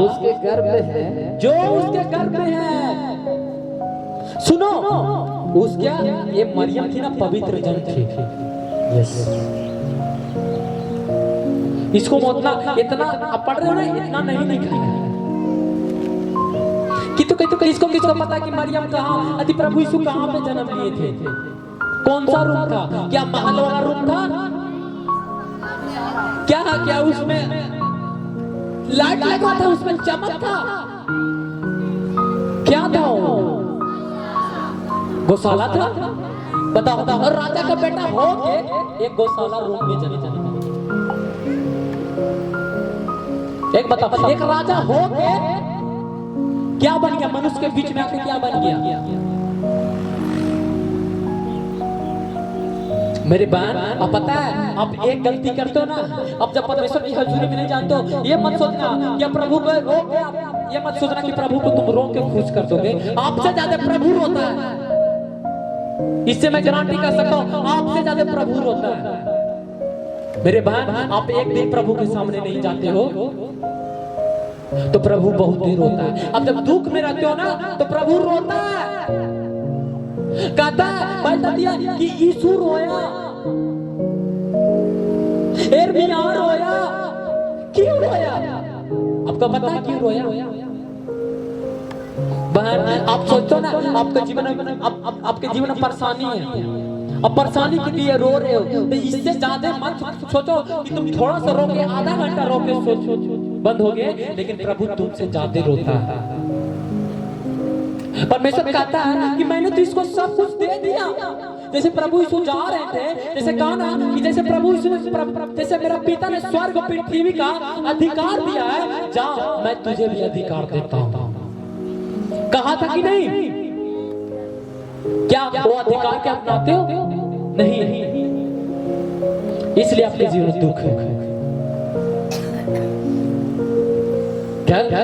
उसके गर्भ में है, सुनो, उसका ये मरियम थी ना, पवित्र जन थी। इसको इतना आप पढ़ रहे हो ना, इतना नहीं लिखा है कि तो किसको पता कि मरियम कहाँ, अति प्रभु यीशु कहाँ पे जन्म लिए थे? कौन सा रूम था? क्या महल वाला रूम था? क्या उसमें लाइट लगा था, उसमें चमक था? क्या था? गौशाला था? बताओ। और राजा का बेटा हो के एक गौशाला रूम में जन्म। एक बताओ, एक राजा हो के क्या बन गया? मनुष्य के बीच में आके क्या बन गया? मेरे बहन, अब पता है, आप एक गलती करते हो ना, अब जब परमेश्वर की हजूरी में नहीं जानते हो, ये मत सोचना कि प्रभु को रोक के, ये मत सोचना कि प्रभु को तुम रोक के खुश कर दोगे। आपसे ज्यादा प्रभु रोता है। इससे मैं गारंटी कर सकता हूँ, आपसे ज्यादा प्रभु रोता है। मेरे बहन, आप एक दिन प्रभु के सामने नहीं जाते हो तो प्रभु बहुत देर रोता है। अब जब दुख में रहते हो ना तो प्रभु रोता है। कहता है कि यीशु रोया, एर्मिया रोया। क्यों रोया? आपको पता है क्यों रोया? बहन, आप सोचो ना, आपके जीवन में परेशानी है, अब परेशानी के लिए रो रहे हो, तो इससे ज्यादा मत सोचो कि तुम थोड़ा सा रोके, आधा घंटा रोके सोचो बंद हो गए, लेकिन प्रभु तुमसे ज्यादा रोता है। परमेश्वर कहता है कि मैंने तो इसको सब कुछ दे दिया। जैसे प्रभु यीशु जा रहे थे, जैसे कहा ना कि जैसे प्रभु यीशु जैसे मेरा पिता ने स्वर्ग और पृथ्वी का अधिकार दिया है, जा मैं तुझे भी अधिकार देता हूँ। कहा था कि नहीं? क्या वो अधिकार क्या अपनाते हो? नहीं। इसलिए आपके जीवन में दुख है।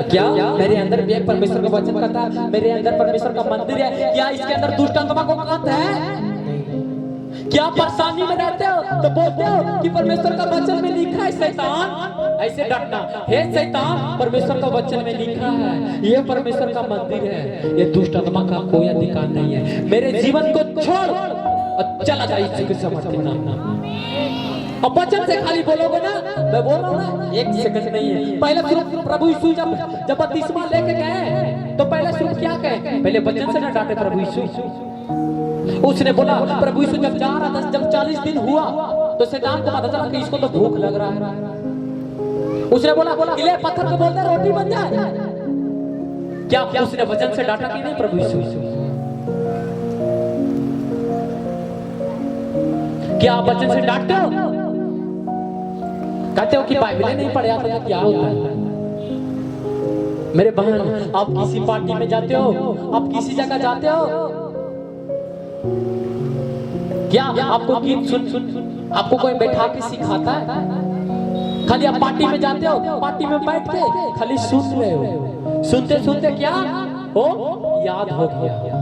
क्या मेरे अंदर भी एक परमेश्वर का वचन कहता है, मेरे अंदर परमेश्वर का मंदिर है। क्या इसके अंदर दुष्ट आत्मा को कहत है? क्या परेशानी में रहते हो तो बोलते हो कि परमेश्वर का वचन में लिखा है शैतान ऐसे डरना, हे शैतान परमेश्वर का वचन में लिखा है, ये परमेश्वर का मंदिर है, ये दुष्ट आत्मा का कोई अधिकार नहीं है। मेरे जीवन को छोड़ और चला जा यीशु के समर्थ नाम। अब वचन से खाली बोलोगे ना, मैं बोल रहा हूँ ना, एक सेकंड नहीं है। पहले शुरू प्रभु यीशु जब बपतिस्मा लेके गए तो पहले शुरू क्या कहे? पहले वचन से ना डांटे प्रभु यीशु। उसने बोला प्रभु यीशु जब जा रहा था, जब 40 दिन हुआ तो शैतान को पता चला कि इसको तो भूख लग रहा है। उसने बोला ले पत्थर को बोलता रोटी बन जाए। क्या उसने वचन से डांटा कि नहीं प्रभु यीशु? क्या आप वचन से डांटते हो? कहते हो कि बाइबल नहीं पढ़ा था तो क्या होता है? मेरे बहन, आप किसी पार्टी में जाते हो, आप किसी जगह जाते हो, क्या आपको गीत सुन आपको कोई बैठा के सिखाता है? खाली आप पार्टी में जाते हो, पार्टी में बैठ के खाली सुन रहे हो, सुनते सुनते क्या हो याद हो गया।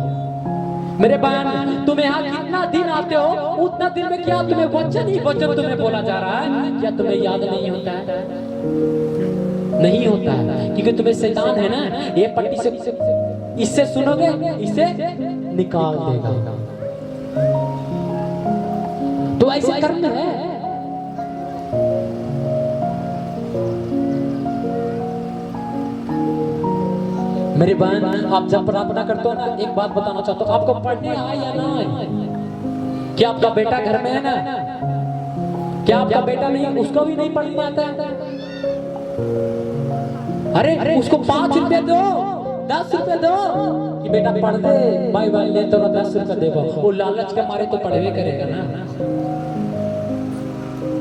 मेरे बहन, तुम यहाँ कितना दिन आते हो, उतना दिन में क्या तुम्हें वचन ही वचन तुम्हें बोला जा रहा है? क्या तुम्हें याद नहीं होता है? नहीं होता है, क्योंकि तुम्हें शैतान है ना, ये पट्टी से इससे सुनोगे, इसे निकाल देगा। तो ऐसे करते हैं। मेरी बहन, आप जब प्रार्थना करते हो ना, एक बात बताना चाहता हूँ, आपको पढ़ने आए या ना आए? क्या आपका बेटा घर में है ना? क्या आपका बेटा नहीं, उसको भी नहीं पढ़ने आता है? अरे उसको 5 रुपए दो, 10 रुपए दो कि बेटा पढ़ दे, भाई भाई ले तो 10 रुपए देगा। वो लालच के मारे तो पढ़वे करेगा ना।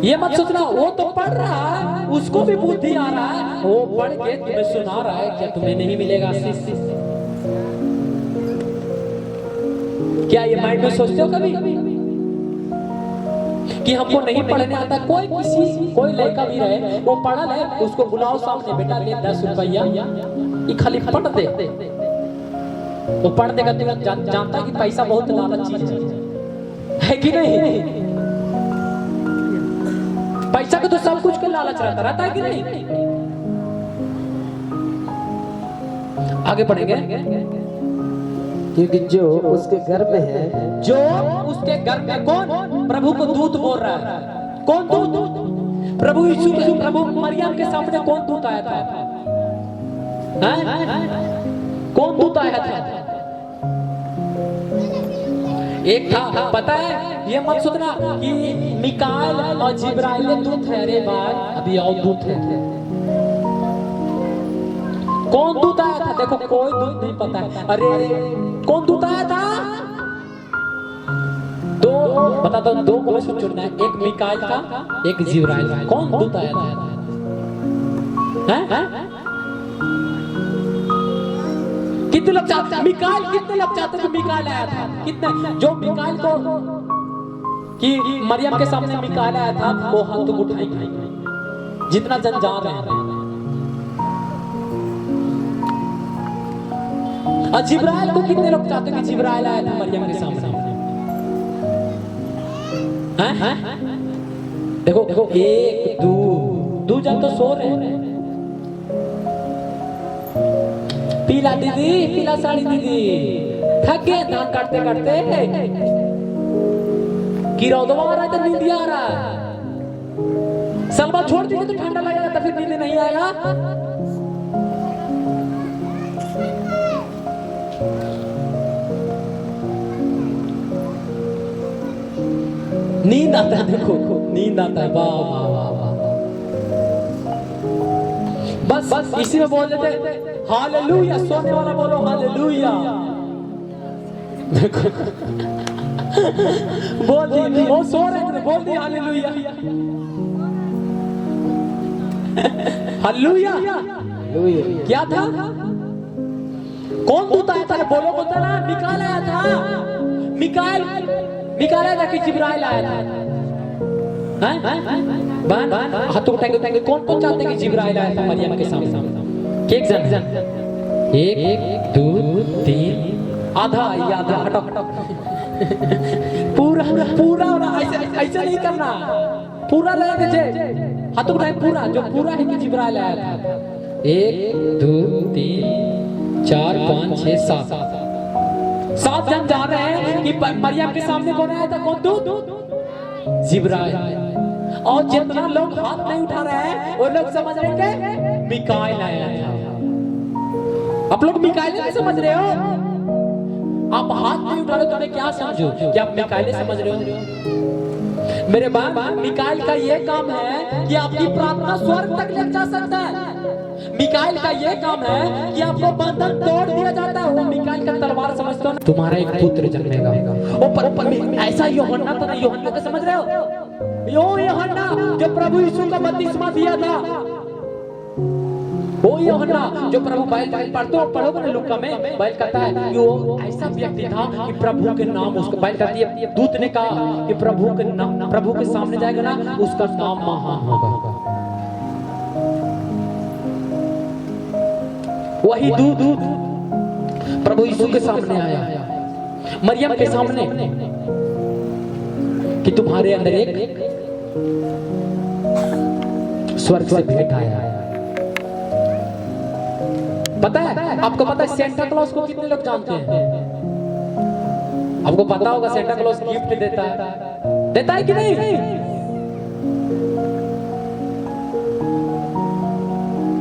ये मत सोचना वो तो पढ़ रहा है, उसको भी बुद्धि आ रहा है, वो पढ़ के तुम्हें सुना रहा है। क्या तुम्हें नहीं मिलेगा आशीष? क्या ये माइंड में सोचते हो कभी कि हमको नहीं पढ़ने आता? कोई लड़का भी रहे, वो पढ़ा है, उसको बुलाओ सामने, बेटा ले 10 रुपया, ये खाली पढ़ दे। वो पढ़ देगा तो जानता है कि पैसा बहुत लालच चीज है कि नहीं? पैसा का तो सब कुछ का लालच रहता है कि नहीं? आगे बढ़ेंगे, क्योंकि जो उसके घर में है, जो उसके घर में कौन? प्रभु को दूत बोल रहा है। कौन दूत? प्रभु यीशु के, प्रभु मरियम के सामने कौन दूत आया था? कौन दूत आया था? एक था, पता है? ये मत सोचना कि मिकाएल और जिब्राइल दूत है। अरे भाई, अभी और दूत है। कौन दूत आया था? देखो कोई दूत नहीं पता है। अरे कौन दूत आया था? दो बता दो, 2 को चुनना है, एक मिकाएल का, एक जिब्राइल का। कौन दूत आया था? कितने लोग चाहते? मिकाएल, कितने लोग चाहते कि मिकाएल आया था? कितने? जो मिकाएल को कि मरियम के सामने मिकाएल आया था, वो हाथ उठाएंगे, जितना जन जान रहे हैं। और जिब्राइल को कितने लोग चाहते कि जिब्राइल आया था मरियम के सामने? देखो 1 2 जन तो सो रहे हैं। पीला दीदी, पीला साड़ी दीदी, थक गए धान काटते काटते, गिरौदवा आ रहा है तो नींद आ रहा है। सलवा छोड़ दीजिए तो ठंडा लगेगा, तो फिर नींद नहीं आएगा। नींद आता है, देखो नींद आता है। वाह वाह वाह वाह। बस इसी में बोल देते हालेलुया। सोने वाला बोलो हालेलुया। देखो बोल दी, वो सो रहे थे, बोल दी हालेलुया। हालेलुया। क्या था? कौन दूत आया था? बोलो, बोलता ना मिकाएल आया था। मिकाएल आया था कि जिब्राइल आया था? हाथ उठाएंगे। कौन चाहते हैं कि जिब्राइल आया था मरियम के सामने? एक जन 1 2 3 आधा हटो। पूरा ऐसे नहीं करना, पूरा लगेगा जे हाथ उठाए पूरा, जो पूरा है कि जिब्राइल आया था। 1 2 3 4 5 6 7 जन जा रहे हैं कि मरियम के सामने कौन आया था? कौन दूत? जिब्राइल। और जितना लोग हाथ नहीं उठा रहे हैं वो लोग समझ रहे हैं कि मिकाइल आया था। आप लोग मिकाइल नहीं समझ रहे हो। आप हाथ नहीं उठा रहे तो मैं क्या समझूं कि आप मिकाइल समझ रहे हो। मेरे बाबा मिकाइल का ये काम है कि आपकी प्रार्थना स्वर्ग तक ले जा सकता है। मिकाइल का ये काम है कि आपको बंधन तोड़ दिया जाता है। वो मिकाइल का तलवार समझते हो ना। तुम्हारा एक पुत्र जन्मेगा। वो पर ऐसा यूहन्ना तो नहीं, यूहन्ना को समझ रहे हो? यो यूहन्ना जो प्रभु यीशु का बपतिस्मा दिया था, वो यूहन्ना जो प्रभु बाइबल पढ़ते हो, पढ़ोगे ना लूका में, बाइबल कहता है कि वो ऐसा व्यक्ति था कि प्रभु के नाम, उसको बाइबल कहती है दूत ने कहा कि प्रभु के नाम, प्रभु के सामने जाएगा ना उसका नाम महान होगा। वही दूत प्रभु यीशु के सामने आया, मरियम के सामने, कि तुम्हारे अंदर एक स्वर्ग से भेंट आया है। पता है आपको? पता है सेंटा क्लॉज को कितने लोग जानते हैं? आपको पता होगा सेंटा क्लॉज गिफ्ट देता है कि नहीं?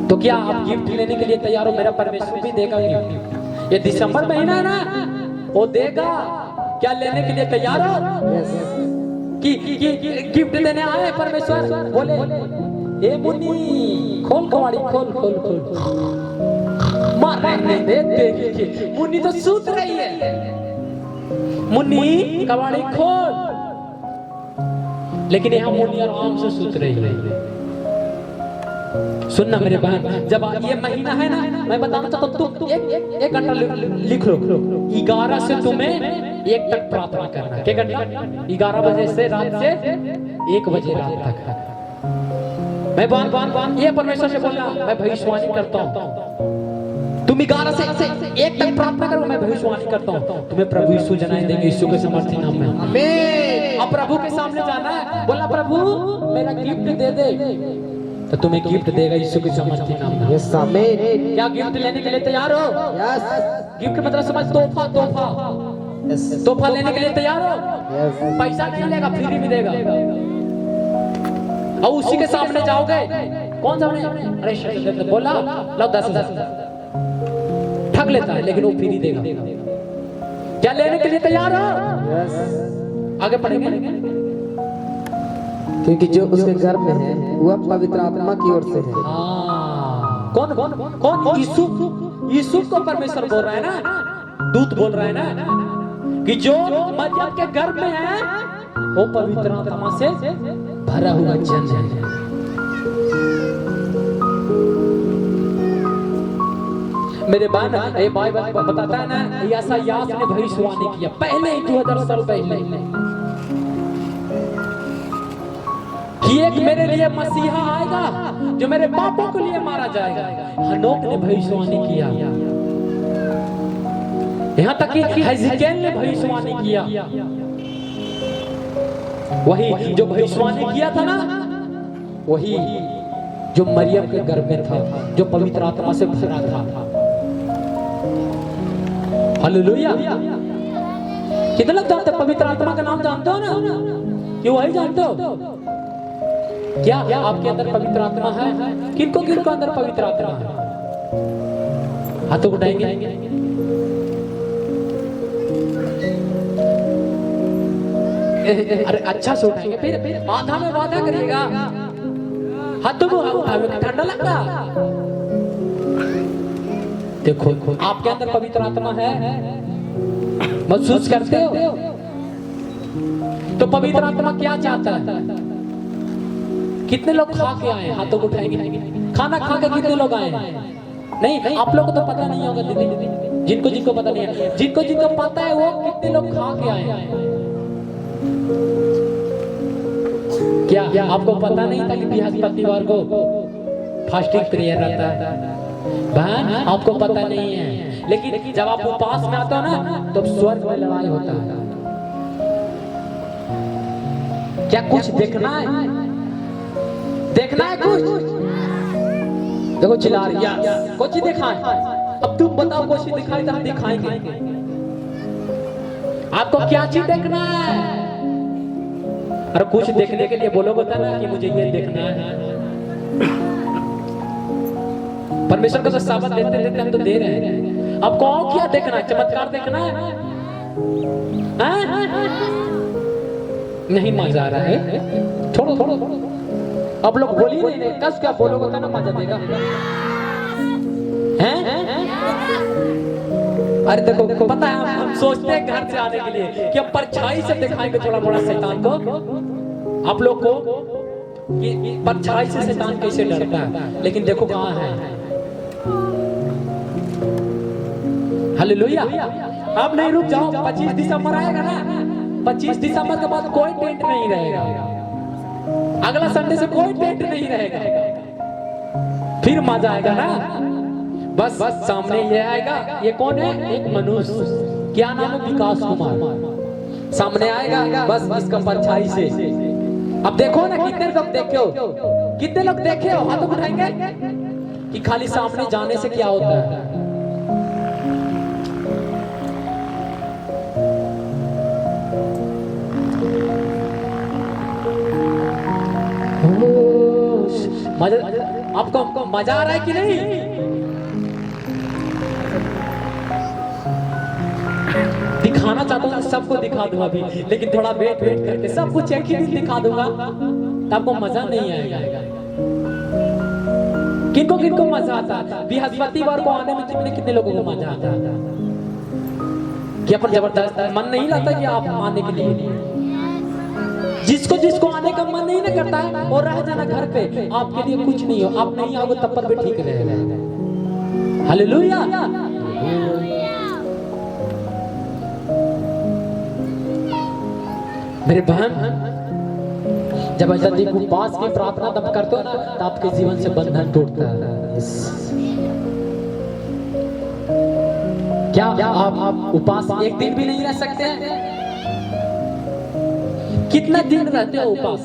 तो क्या आप गिफ्ट लेने के लिए तैयार हो? मेरा परमेश्वर भी देगा गिफ्ट। ये दिसंबर महीना है ना, वो देगा। क्या लेने के लिए तैयार हो? कि गिफ्ट देने आए परमेश्वर? बोले ए मुन्नी खोल कवाड़ी, खोल मारने दे तेरी। मुन्नी तो सूत रही है। मुन्नी कवाड़ी खोल, लेकिन यहाँ मुन्नी आराम से सूत रही है। सुनना मेरे बहन, जब ये महीना है ना, मैं बताना चाहता हूँ, तुम एक घंटा लिख लो। 11 से तुम्हें 1 तक प्रार्थना करना। क्या घंटा? 11 बजे से रात से 1 बजे रात तक। मैं बान ये परमेश्वर से बोलना, मैं भविष्यवाणी करता हूँ तुम 11 से 1 तक प्रार्थना करो। मैं भविष्यवाणी करता हूँ तुम्हें प्रभु यीशु जनाई देंगे, यीशु के समर्थी नाम में। आमीन। अब प्रभु के सामने जाना है, बोलना प्रभु मेरा गिफ्ट दे दे, तो तुम्हें गिफ्ट देगा यीशु के समर्थी नाम में। यस आमीन। क्या गिफ्ट लेने के लिए तैयार हो? यस। गिफ्ट मतलब समझ, तोहफा लेने के लिए तैयार हो? यस। पैसा नहीं लेगा, फ्री में देगा। और उसी के सामने जाओगे, कौन सा? अरे बोला लो 10,000 ठग लेता है, लेकिन वो फ्री देगा। क्या लेने के लिए तैयार हो? यस। आगे पढ़ेंगे। क्योंकि जो उसके घर में है वह पवित्र आत्मा की ओर से है। कौन? यीशु को परमेश्वर बोल रहा है ना, दूत बोल रहा है ना, कि जो मरियम के गर्भ में है वो पवित्र आत्मा से भरा हुआ जन है। मेरे बहन, ये बाइबल बताता है ना, यशायाह ने भविष्यवाणी किया पहले ही 2000 साल पहले कि एक मेरे लिए मसीहा आएगा जो मेरे पापों के लिए मारा जाएगा। हनोक ने भविष्यवाणी किया, यहाँ तक कि हिजकिय्याह ने भविष्यवाणी किया। वही जो भविष्यवाणी किया था ना, वही जो मरियम के गर्भ में था, जो पवित्र आत्मा से भरा था। हालेलुया। कितने लोग जानते हैं पवित्र आत्मा का नाम? जानते हो ना? क्यों वही जानते हो? क्या आपके अंदर पवित्र आत्मा है? किनको अंदर पवित्र आत्मा है? हाथों को उठाएंगे। अरे अच्छा से उठाएंगे, फिर आधा में वादा करिएगा। हाथों को उठाओगे, ठंडा लगता। देखो आपके अंदर पवित्र आत्मा है, महसूस करते हो? तो पवित्र आत्मा क्या चाहता है? कितने लोग खा के आए? हाथों को उठाएंगे। खाना खा के कितने लोग आए? नहीं, आप लोगों को तो पता नहीं होगा दीदी, जिनको पता नहीं है, जिनको पता है वो कितने लोग खा के आए। क्या आपको पता नहीं था कि बृहस्पतिवार को फास्टिंग प्रेयर रहता है? बहन आपको पता नहीं है, लेकिन जब आप उपवास में आते हो ना, तो स्वर्ग में लड़ाई होता है। क्या कुछ देखना है? देखना है कुछ? देखो चिल्ला रही है, कुछ दिखाएं। अब तुम बताओ कुछ दिखाई तो हम दिखाएंगे। आपको क्या चीज देखना है? और कुछ देखने के लिए बोलोगे तो ना कि मुझे ये देखना है। परमेश्वर को तो साबत देते देते हम तो दे रहे हैं। अब कहो क्या देखना है? चमत्कार देखना है? नहीं मजा आ रहा है। छोड़ो छोड़ो। अब लोग बोली नहीं, कस क्या बोलोगे तो ना मजा देगा। अरे देखो पता है हम सोचते हैं घर से आने के लिए कि हम परछाई से दिखाएंगे थोड़ा मोड़ा शैतान को, आप लोग को कि परछाई से शैतान कैसे डरता है। लेकिन देखो कहाँ है। हालेलुया। अब नहीं रुक जाओ, 25 दिसंबर आएगा ना, 25 दिसंबर के बाद कोई टेंट नहीं रहेगा। अगला संडे से कोई टेंट नहीं रहेगा, फिर मजा आएगा ना। बस सामने ये आएगा, ये कौन है? एक मनुष्य, क्या नाम है? विकास कुमार सामने आएगा, बस इसका परछाई से। अब देखो ना कितने लोग देखे हो, कितने लोग देखे हो, हाथ उठाएंगे कि खाली सामने जाने से क्या होता है। मजा आपको मजा आ रहा है कि नहीं? दिखाना चाहता हूँ, सबको दिखा दूंगा अभी, लेकिन थोड़ा वेट करके सब कुछ एक ही दिन दिखा दूंगा, आपको मजा नहीं आएगा। किनको किनको मजा आता है? बृहस्पतिवार को आने में कितने लोगों को मजा आता है? क्या पर जबरदस्त मन नहीं लगता कि आप आने के लिए? जिसको आने का मन नहीं ना करता है और रह जाना घर पे, आपके लिए कुछ नहीं हो। आप नहीं आओगे तब पर भी ठीक रहेगा। हालेलुया। मेरे बहन, जब ऐसा उपवास की प्रार्थना तब करते हो ना, तो आपके जीवन से बंधन टूटता है। क्या आप उपवास एक दिन भी नहीं रह सकते? कितना दिन रहते हो उपवास?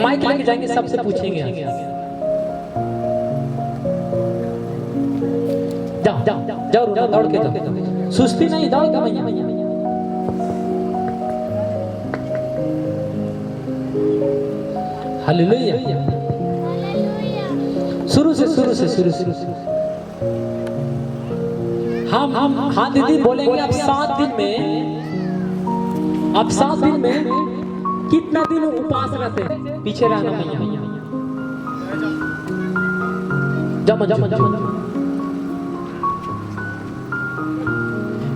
माइक लेके जाएंगे, सबसे पूछेंगे। जाओ दौड़ के जाओ, सुस्ती नहीं, दौड़ के भैया। हालेलुया। शुरू से हम हाँ दीदी बोलेंगे। अब 7 दिन में कितना दिन उपवास रहते? पीछे रहना भैया, जाओ।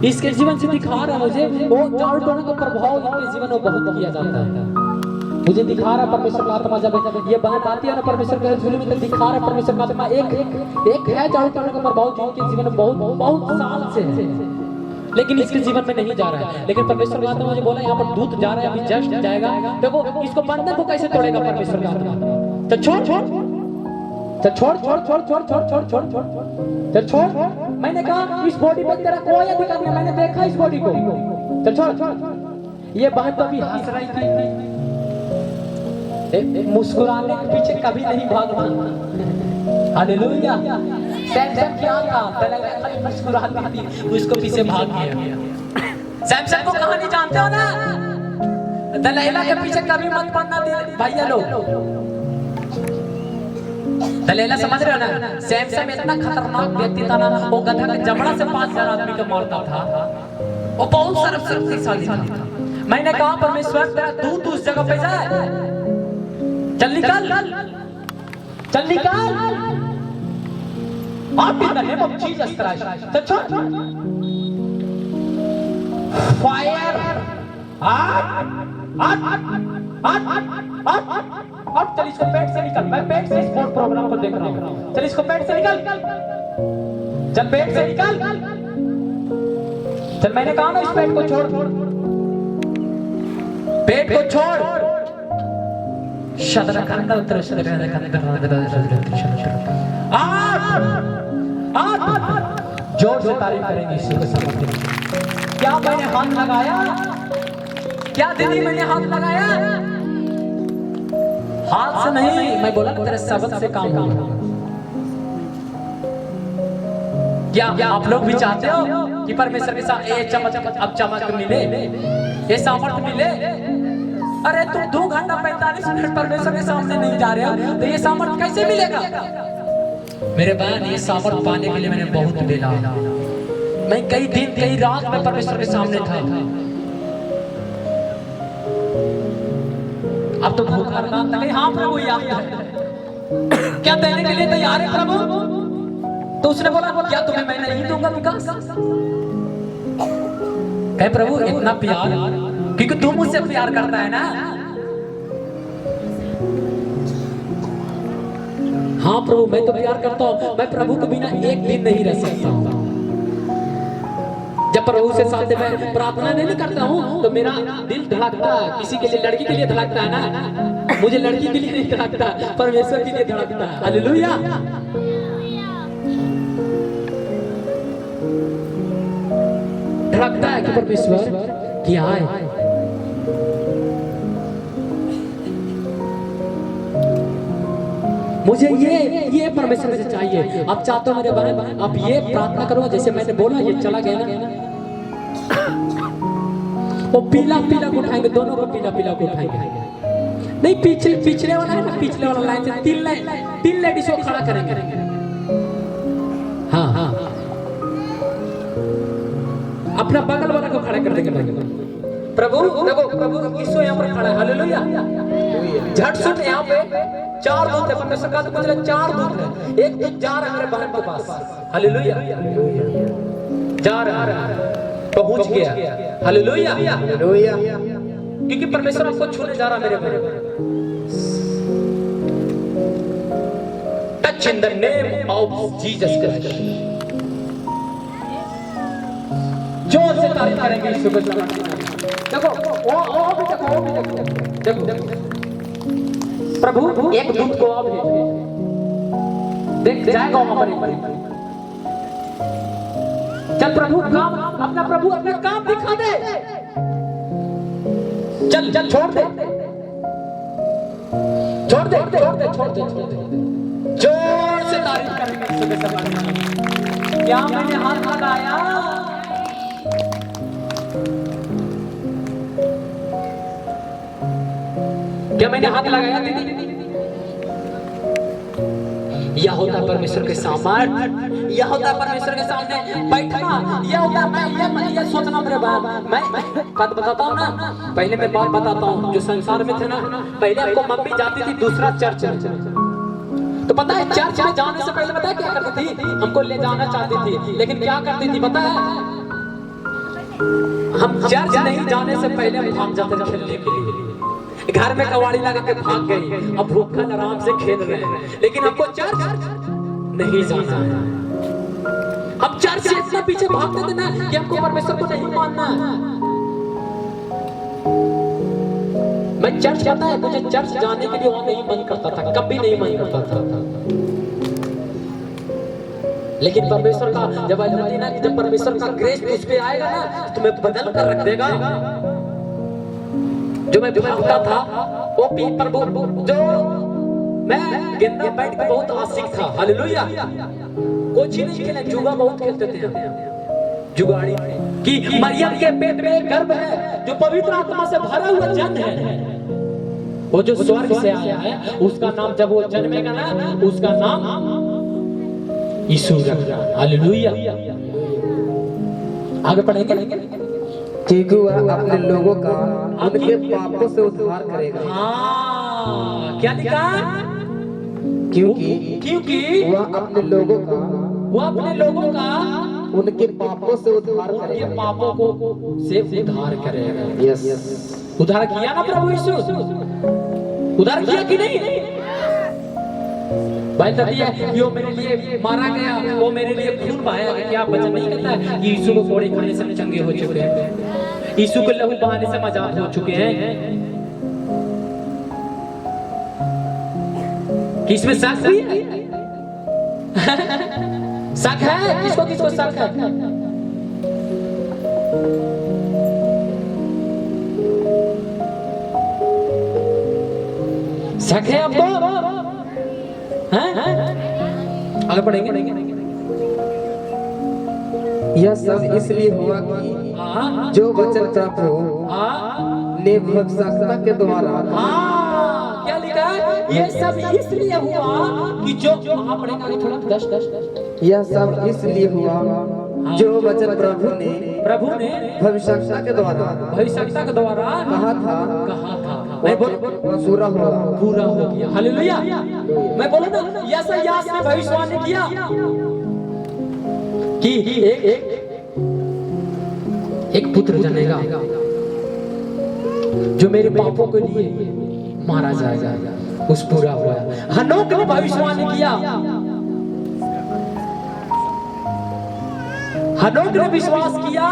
इसके जीवन से दिखा रहा मुझे वो जाड़ टोने का प्रभाव इनके जीवन में बहुत किया जाता है। मुझे दिखा रहा परमेश्वर का आत्मा, जब ये बात आती है ना परमेश्वर के झूले में, तो दिखा रहा परमेश्वर का आत्मा एक है जाड़ टोने का प्रभाव जिनके जीवन में बहुत साल से है, लेकिन इसके जीवन में नहीं जा रहा है। लेकिन परमेश्वर का आत्मा मुझे बोला यहाँ पर दूत जा रहा है, अभी जस्ट जाएगा। देखो इसको बंधन को कैसे तोड़ेगा परमेश्वर का आत्मा। तो छोड़। मैंने कहा इस बॉडी में तेरा कोई अधिकार नहीं, मैंने देखा इस बॉडी को। तो छोड़। ये बात तो अभी हंस रही थी, मुस्कुराने के पीछे कभी नहीं भागना। हालेलुया। सैमसन क्या था? दलाइला मुस्कुराती थी, उसको पीछे भाग गया। सैमसन को कहानी जानते हो ना? दलाइला के पीछे कभी मत पड़ना भैया लोग। दलाइला समझ रहे हो ना? सैमसन इतना खतरनाक व्यक्ति था ना, वो गधा के जबड़ा से 5000 आदमी को मारता था। वो बहुत शक्तिशाली था। मैंने कहा परमेश्वर तेरा दूत उस जगह पे जाए, चल निकल। आप in the name of Jesus Christ, तो छोड़। फायर अब चल इसको पेट से निकल। मैं पेट से स्पोर्ट प्रोग्राम को देख रहा हूँ। चल इसको पेट से निकल, चल पेट से निकल। चल मैंने कहा ना इस पेट को छोड़, पेट को छोड़। जोर से तारीफ करेंगे ईश्वर के समर्थ। क्या मैंने हाथ लगाया? क्या दीदी मैंने हाथ लगाया? हाथ से नहीं, मैं बोला तेरे शब्द से काम होगा। क्या आप लोग भी चाहते हो कि परमेश्वर के साथ चमक मिले? ये सामर्थ्य मिले। अरे तुम 2 घंटा 45 मिनट परमेश्वर के सामने नहीं जा रहे हो तो ये सामर्थ्य कैसे मिलेगा? मेरे बहन, ये सामर्थ्य पाने के लिए मैंने बहुत बेला, मैं कई दिन कई रात में परमेश्वर के सामने था। अब तो भूखा था, हाँ प्रभु याद है, क्या देने के लिए तैयार है प्रभु? तो उसने बोला क्या तुम्हें मैं नहीं दूंगा विकास? कहे प्रभु इतना प्यार, क्योंकि तुम मुझसे प्यार करता है ना। हाँ प्रभु मैं तो प्यार करता हूँ, मैं प्रभु के बिना एक दिन नहीं रह सकता हूँ। जब प्रभु से साथ मैं प्रार्थना नहीं करता हूँ तो मेरा दिल धड़कता है। किसी के लिए, लड़की के लिए धड़कता है ना, मुझे लड़की के लिए नहीं धड़कता, परमेश्वर के लिए धड़कता है। हालेलुया। धड़कता है कि परमेश्वर क्या है। मुझे ये परमेश्वर से चाहिए। आप चाहते हो मेरे बहन, आप ये प्रार्थना करो जैसे मैंने बोला, ये चला गया ना, वो पीला पीला को उठाएंगे, दोनों को पीला पीला को उठाएंगे। नहीं पिछले वाला है ना, पिछले वाला लाइन से 3 लेडीज को खड़ा करेंगे। हाँ हाँ, अपना बगल वाला को खड़ा कर देंगे। प्रभु देखो, प्रभु यीशु यहाँ पर खड़ा है। हालेलुया। झट सुट यहाँ पे 4 दूत है, परमेश्वर का तो मुझे 4 दूत है। एक दूत जा रहा है मेरे बहन के पास। हालेलुया। जा रहा है, पहुंच गया। हालेलुया। हालेलुया। क्योंकि परमेश्वर आपको छूने जा रहा मेरे बहन। Touch in the name of Jesus Christ. जोर से तारीफ करेंगे यीशु को। देखो वो भी देखो। प्रभु एक दूत को अब देख जाएगा वहां पर। चल प्रभु काम अपना, प्रभु अपना काम दिखा दे। चल छोड़ दे। जोर से तारीफ करेंगे यीशु के समान। क्या मैंने हाथ लगाया? क्या मैंने हाथ लगाया दीदी? यह होता परमेश्वर के सामने, यह होता परमेश्वर के सामने बैठना, यह होता मैं ये सोचना मेरे बाप। मैं बात बताता हूँ ना, पहले मैं बात बताता हूँ जो संसार में थे ना, पहले आपको मम्मी जाती थी दूसरा चर्च, तो पता है चर्च में जाने से पहले पता है क्या करती थी? हमको ले जाना चाहती थी, लेकिन क्या करती थी पता है? हम चर्च नहीं जाने से पहले हम भाग जाते थे खेलने के लिए। घर में कवाड़ी लगा के भाग गई, अब भूखल आराम से खेल रहे हैं, लेकिन हमको चर्च नहीं जाना है। हम चर्च से इतना पीछे भागते थे ना कि हमको परमेश्वर को नहीं मानना है। मैं चर्च जाता है, मुझे चर्च जाने के लिए वहां नहीं मन करता था, कभी नहीं मन करता था। लेकिन परमेश्वर का जब ना, जब परमेश्वर का ग्रेस उस पे आएगा ना, तुम्हें बदल कर रख देगा। जो मैं भागता था वो पर जो मैं गेंदा बैठ के बहुत आशिक था। हालेलुया। कुछ ही नहीं खेले, जुआ बहुत खेलते थे। जुगाड़ी कि मरियम के पेट में गर्भ है जो पवित्र आत्मा से भरा हुआ जन है, वो जो स्वर्ग से आया है, उसका नाम जब वो जन्मेगा ना, उसका नाम यीशु रखना। हालेलुया। आगे पढ़ेंगे। क्योंकि वह अपने लोगों का उनके पापों से उद्धार करेगा। हाँ, क्या लिखा? क्योंकि वह अपने लोगों का उनके पापों से उद्धार करेगा। उनके पापों को से उद्धार करेगा। यस, उद्धार किया ना प्रभु यीशु? उद्धार किया कि नहीं? भाई दिया कि वो मेरे लिए मारा गया, वो मेरे लिए खून बहाया गया। क्या वचन नहीं कहता है यीशु को कोड़े खाने से चंगे हो चुके हैं, यीशु को लहू बहाने से मजाक हो चुके हैं। किसमें शक है? शक है? किसको किसको शक है? शक है आपको? आगे पढ़ेंगे। यह सब इसलिए हुआ कि जो वचन प्राप्त हो ने भक्सकता के द्वारा हाँ, क्या लिखा है? ये सब इसलिए हुआ कि जो आप पढ़ेंगे आगे थोड़ा 10 यह सब इसलिए हुआ जो वचन प्रभु ने भविष्यवक्ता के द्वारा कहा था मैं बोल पूरा हो गया। हालेलुया। मैं बोलूं ना, यशायाह ने भविष्यवाणी किया कि एक पुत्र जनेगा जो मेरे पापों के लिए मारा जाएगा। उस पूरा हुआ। हनोक ने भविष्यवाणी किया, हनोक ने विश्वास किया,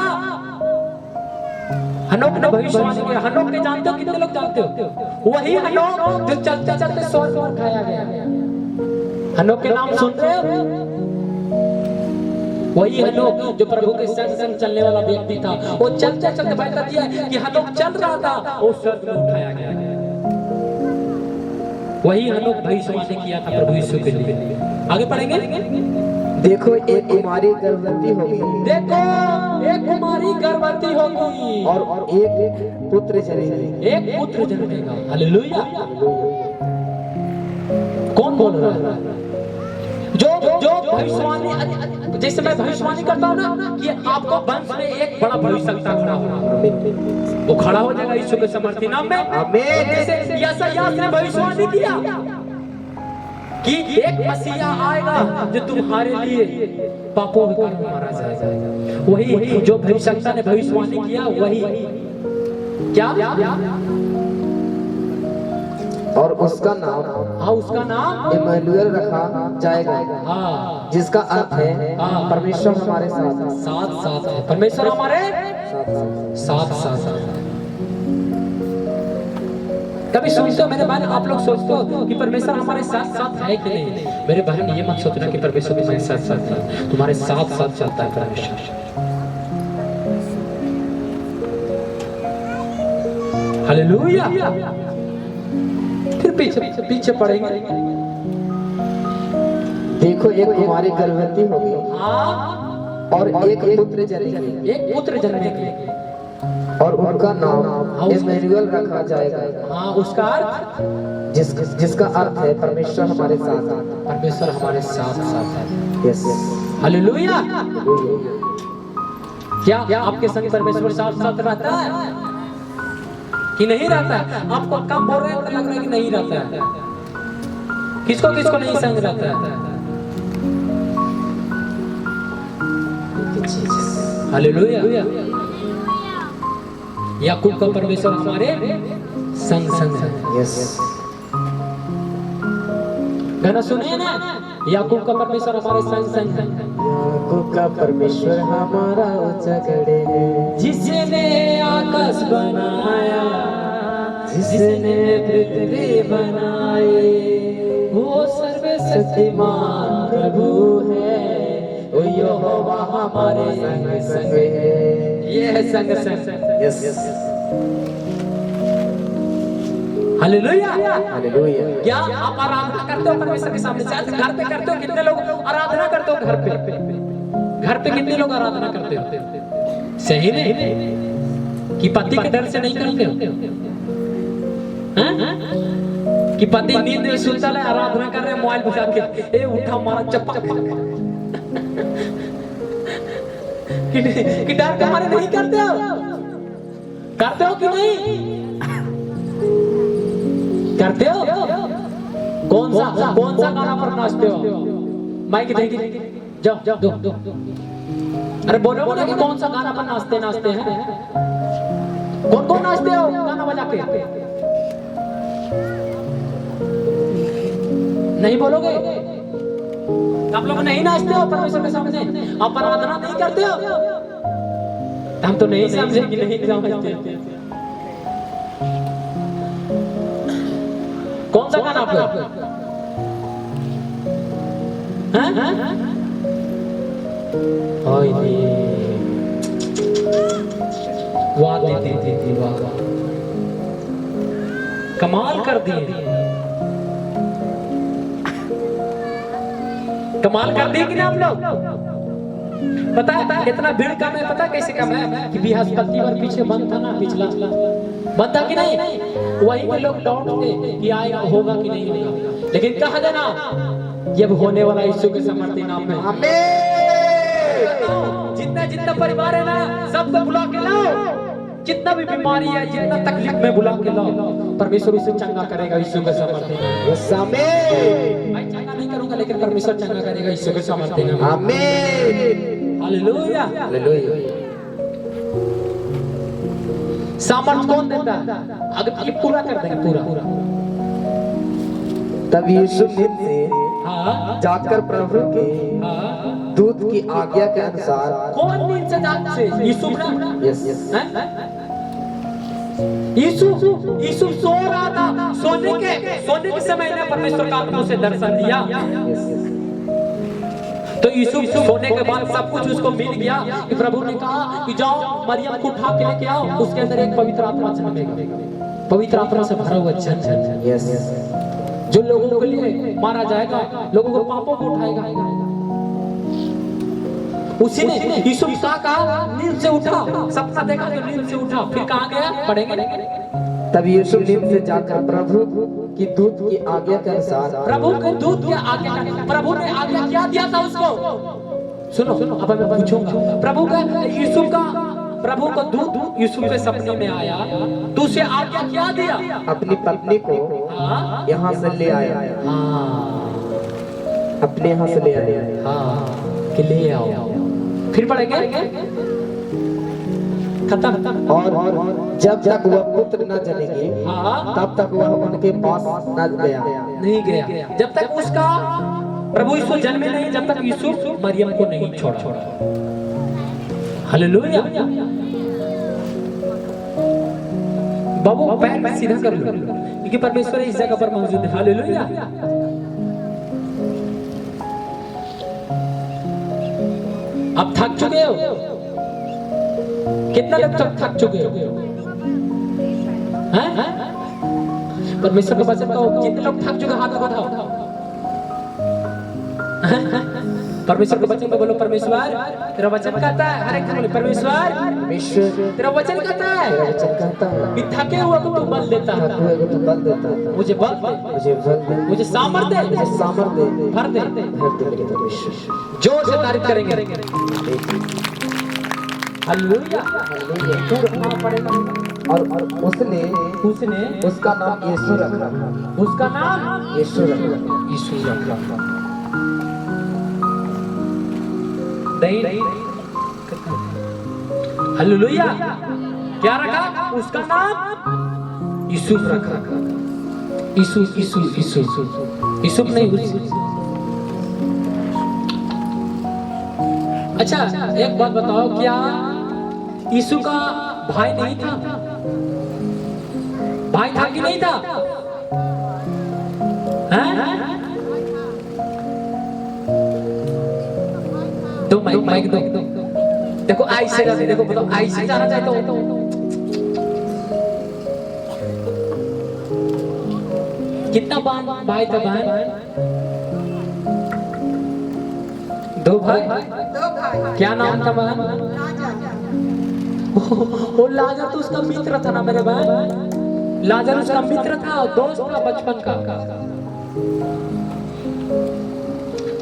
हनोक ने भविष्यवाणी किया। हनोक के जानते हो? कितने लोग जानते हो? वही हनोक जो चलते चलते स्वर्ग में उठाया गया। हनोक के नाम सुन रहे हो? वही हनोक जो प्रभु के संग संग चलने वाला व्यक्ति था। वो चलते चलते बता दिया कि हनोक चल रहा था, वो स्वर्ग में उठाया गया। वही हनोक भविष्यवाणी किया था प्रभु यीशु के लिए। आगे पढ़ेंगे। देखो एक कुमारी गर्भवती होगी। देखो एक कुमारी गर्भवती होगी और एक पुत्र जनेगी। एक पुत्र जन्मेगा। हालेलुया। कौन बोल रहा है? जो भविष्यवाणी, जैसे मैं भविष्यवाणी करता हूँ ना कि आपको वंश में एक बड़ा भविष्यवक्ता खड़ा होगा, वो खड़ा हो जाएगा यीशु के समर्थी नाम में। आमीन। जैसे यशायाह ने भविष्यवाणी किया कि एक मसीहा आएगा जो तुम्हारे लिए पापों के कारण मारा जाएगा। वही जो भविष्यवक्ता ने भविष्यवाणी किया, वही क्या? और उसका नाम, हाँ, उसका नाम इम्मानुएल रखा जाएगा। हाँ, जिसका अर्थ है परमेश्वर हमारे साथ। साथ साथ है। परमेश्वर हमारे साथ साथ है। कभी सोचते हो मेरे भाई, आप लोग सोचते हो कि परमेश्वर हमारे साथ साथ है कि नहीं? मेरे बहन, ये मत सोचना कि परमेश्वर तुम्हारे साथ साथ है। तुम्हारे साथ साथ चलता है परमेश्वर। हालेलुया। फिर पीछे पढ़ेंगे। देखो एक कुमारी गर्भवती होगी। हाँ, और एक पुत्र जनेगी। एक पुत्र जन्मेगा और उनका नाम इम्मानुएल रखा जाएगा। हाँ, उसका अर्थ जिसका अर्थ है परमेश्वर हमारे साथ। परमेश्वर हमारे साथ साथ है। यस। हालेलुया। क्या आपके संग परमेश्वर साथ साथ रहता है कि नहीं रहता है? आपको कम बोल रहे हैं, लग रहा है कि नहीं रहता है। किसको किसको नहीं संग रहता है? हालेलुया। याकूब का परमेश्वर हमारे संग संग है। यस। गाना सुनिए ना, याकूब का परमेश्वर हमारे संग संग है। याकूब का परमेश्वर हमारा उचगड़े है। जिसने आकाश बनाया, जिसने पृथ्वी बनाई, वो सर्वशक्तिमान प्रभु है। वो यहोवा हमारे संग संग है। ये है संग संग। यस। हालेलुया। हालेलुया। क्या आप आराधना करते हो परमेश्वर के सामने? शायद घर पे करते हो। कितने लोग आराधना करते हो घर पे? घर पे कितने लोग आराधना करते हो? सही में कि पति के डर से नहीं करते हो? कि पति नींद में सुनता है, आराधना कर रहे हैं मोबाइल बजा के, ए उठा मारा चप्पा। कि डर के मारे नहीं करते हो? करते हो कि नहीं करते हो? कौन सा गाना पर नाचते हो? माइक देखिए, जाओ दो। अरे बोलो ना कि कौन सा गाना पर नाचते हैं? कौन नाचते हो गाना बजा के? नहीं बोलोगे? आप लोग नहीं नाचते हो परमेश्वर के सामने? आप आराधना नहीं करते हो? हम तो नहीं समझे कि नहीं समझते। कौन सा गाना आप लोग? वाह दीदी वाह, कमाल कर दिए। कमाल कर दिए कि ना हम लोग? पता है इतना भीड़ कम है, पता है कैसे कम है कि बृहस्पतिवार पीछे बंद था ना, पिछला बंद था कि नहीं, वही के लोग डाउट थे कि आएगा होगा कि नहीं होगा, लेकिन कहा देना ये होने वाला यीशु के समर्थी नाम में। जितना जितना परिवार है ना सबको बुला के लाओ, जितना भी बीमारी है, जितना तकलीफ में बुला के लाओ, परमेश्वर उसे चंगा करेगा यीशु के समर्थी नाम में। मैं चंगा नहीं करूंगा लेकिन परमेश्वर चंगा करेगा यीशु के समर्थी नाम में। आमीन हालेलुया हालेलुया। सामर्थ कौन देता है? अगर ये पूरा कर देंगे पूरा। तब यीशु नींद से हाँ जाकर प्रभु के हाँ। दूत की आज्ञा के अनुसार, कौन नींद से जाग से? यीशु ना? यस हैं? यीशु सो रहा था, सोने के समय ने परमेश्वर का आत्मा उसे दर्शन दिया। तो यीशु सोने के बाद सब कुछ उसको मिल गया कि प्रभु ने कहा कि जाओ मरियम को उठा के लेके आओ, उसके अंदर एक पवित्र आत्मा जन्मेगा, पवित्र आत्मा से भरा हुआ जन यस जो लोगों के लिए मारा जाएगा, लोगों को पापों को उठाएगा। उसी ने यीशु का नींद से उठा, सपना देखा तो नींद से उठा, फिर कहाँ गया पढ़ेंगे। तब यीशु नींद से जाकर प्रभु की दूत की आज्ञा के अनुसार, प्रभु को दूत की आज्ञा, प्रभु ने आज्ञा क्या दिया था उसको? सुनो अब मैं पूछूंगा, प्रभु का दूत यीशु के सपने में आया तो उसे आज्ञा क्या दिया? अपनी पत्नी को यहाँ से ले आया, अपने यहाँ से ले आया, कि ले आओ। फिर पढ़ेंगे खत्म। और जब तक वह पुत्र न जनेगी तब तक वह उनके पास न नहीं गया, जब तक उसका प्रभु यीशु जन्मे नहीं, जब तक यीशु मरियम को नहीं छोड़ा। हालेलुया। बाबू पैर सीधा कर लो क्योंकि परमेश्वर इस जगह पर मौजूद है। हालेलुया। अब थक चुके हो? कितना लोग थक चुके हो? हैं? परमेश्वर का वचन कहो, कितने लोग थक चुके? हाथ उठाओ। परमेश्वर के वचन को बोलो, परमेश्वर तेरा वचन कहता है, हर एक बोले परमेश्वर तेरा वचन कहता है कि थके हुए को तू बल देता है, मुझे बल दे, मुझे सामर्थ्य दे, भर दे। जोर से तारीफ करेंगे। हालेलुया। पूरा पड़ेगा। और उसने उसका नाम यीशु रखा, उसका नाम यीशु रखा। हालेलुया। क्या रखा? उसका नाम यीशु रखा। यीशु नहीं। अच्छा एक बात बताओ, क्या यीशु का भाई नहीं था? भाई था कि नहीं था? हैं? दो माइक दो। देखो आई से देखो, बताओ आई से जाना चाहते हो? कितना भाई था? बहन? दो भाई। क्या नाम था बहन? वो लाजर तो उसका मित्र था ना मेरे बहन, लाजर उसका मित्र था, दोस्त था बचपन का।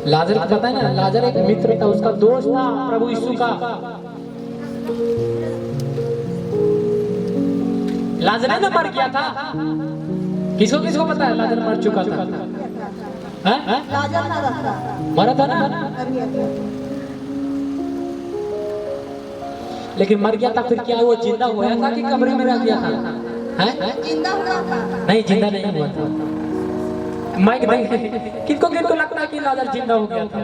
लाजर को पता है ना, लाजर एक मित्र था, उसका दोस्त था प्रभु यीशु का। लाजर ना मर गया था। किसको पता है लाजर मर चुका था? मरा था ना, लेकिन मर गया था। फिर क्या वो जिंदा हुआ था कि कब्र में रह गया था? जिंदा हुआ था? नहीं, जिंदा नहीं हुआ था। माइक नहीं। किनको लगता है कि लाजर जिंदा हो गया था?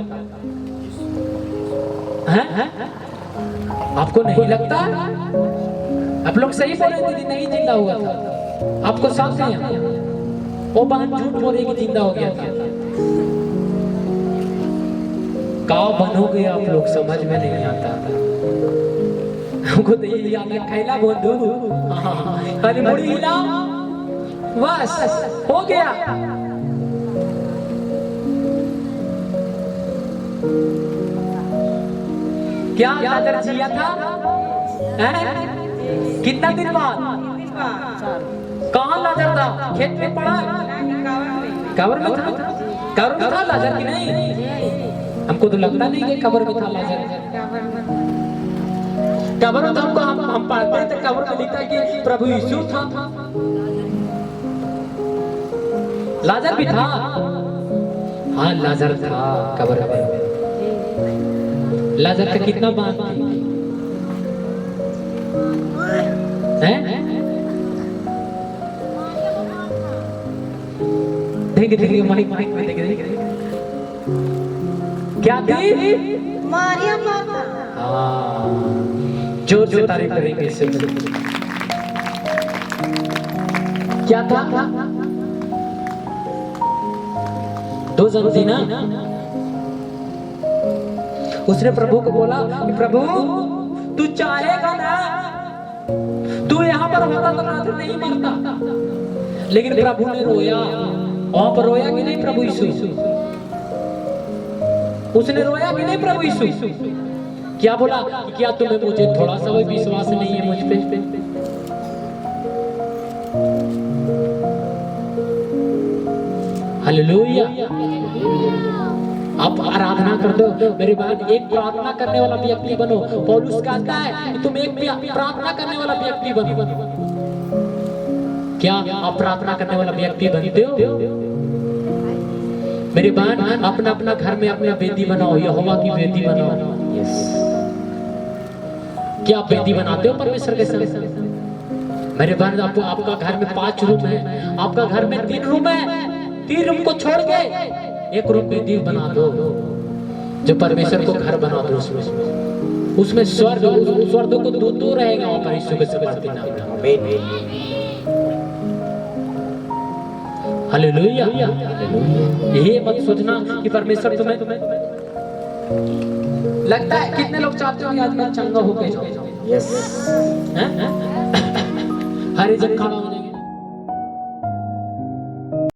हैं? आपको नहीं लगता? आप लोग सही बोल रहे थे, नहीं जिंदा हुआ था। आपको साफ है? वो बहन झूठ बोल रही कि जिंदा हो गया था। का बनोगे आप लोग, समझ में नहीं आता। हमको तो ये याद है, खैला बोंधू, अरे मुड़ी हिला, बस हो गया। क्या लाजर जिया था? हैं? कितना दिन बाद? कहाँ लाजर था? खेत में पड़ा? कब्र में था? कब्र में था लाजर की नहीं? हमको तो लगता नहीं कि कब्र में था लाजर। कब्र में तो हम पढ़ते हैं तो कब्र में लिखता है कि प्रभु यीशु था। लाजर भी था। हाँ लाजर था कब्र में। लाजर का कितना बात है? देख माइक में देख क्या थी? मारियम माता। हाँ जोर से तारीफ करेंगे इससे। क्या था? दो जन थी ना। उसने प्रभु को बोला कि प्रभु तू चाहेगा ना तू यहाँ पर होता तो लाजर नहीं मरता। लेकिन प्रभु ने रोया। वहां पर रोया कि नहीं प्रभु यीशु? उसने रोया कि नहीं प्रभु यीशु? क्या बोला? क्या तुम्हें मुझे थोड़ा सा भी विश्वास नहीं है मुझ पे? हालेलुया। आप आराधना कर दो मेरे बाद। एक प्रार्थना करने वाला व्यक्ति बनो। पौलुस कहता है कि तुम एक प्रार्थना करने वाला व्यक्ति बनो। क्या आप प्रार्थना करने वाला व्यक्ति बनते हो? मेरे बहन अपना अपना घर में अपना वेदी बनाओ। यहोवा की वेदी बनाओ। क्या आप वेदी बनाते हो परमेश्वर के संग? मेरे बहन आपका घर में 5 रूम है। आपका घर में 3 रूम है। 3 रूम को छोड़ के एक रूम वेदी बना दो जो परमेश्वर को घर बना दो। उसमें स्वर्ग को दूत रहेगा वहां पर यीशु के समर्थी नाम में। हालेलुया। ये मत सोचना कि परमेश्वर तुम्हें लगता है। कितने लोग चाहते हो कि आज मैं चंगा होके जाऊं? यस। हर एक जन खड़ा हो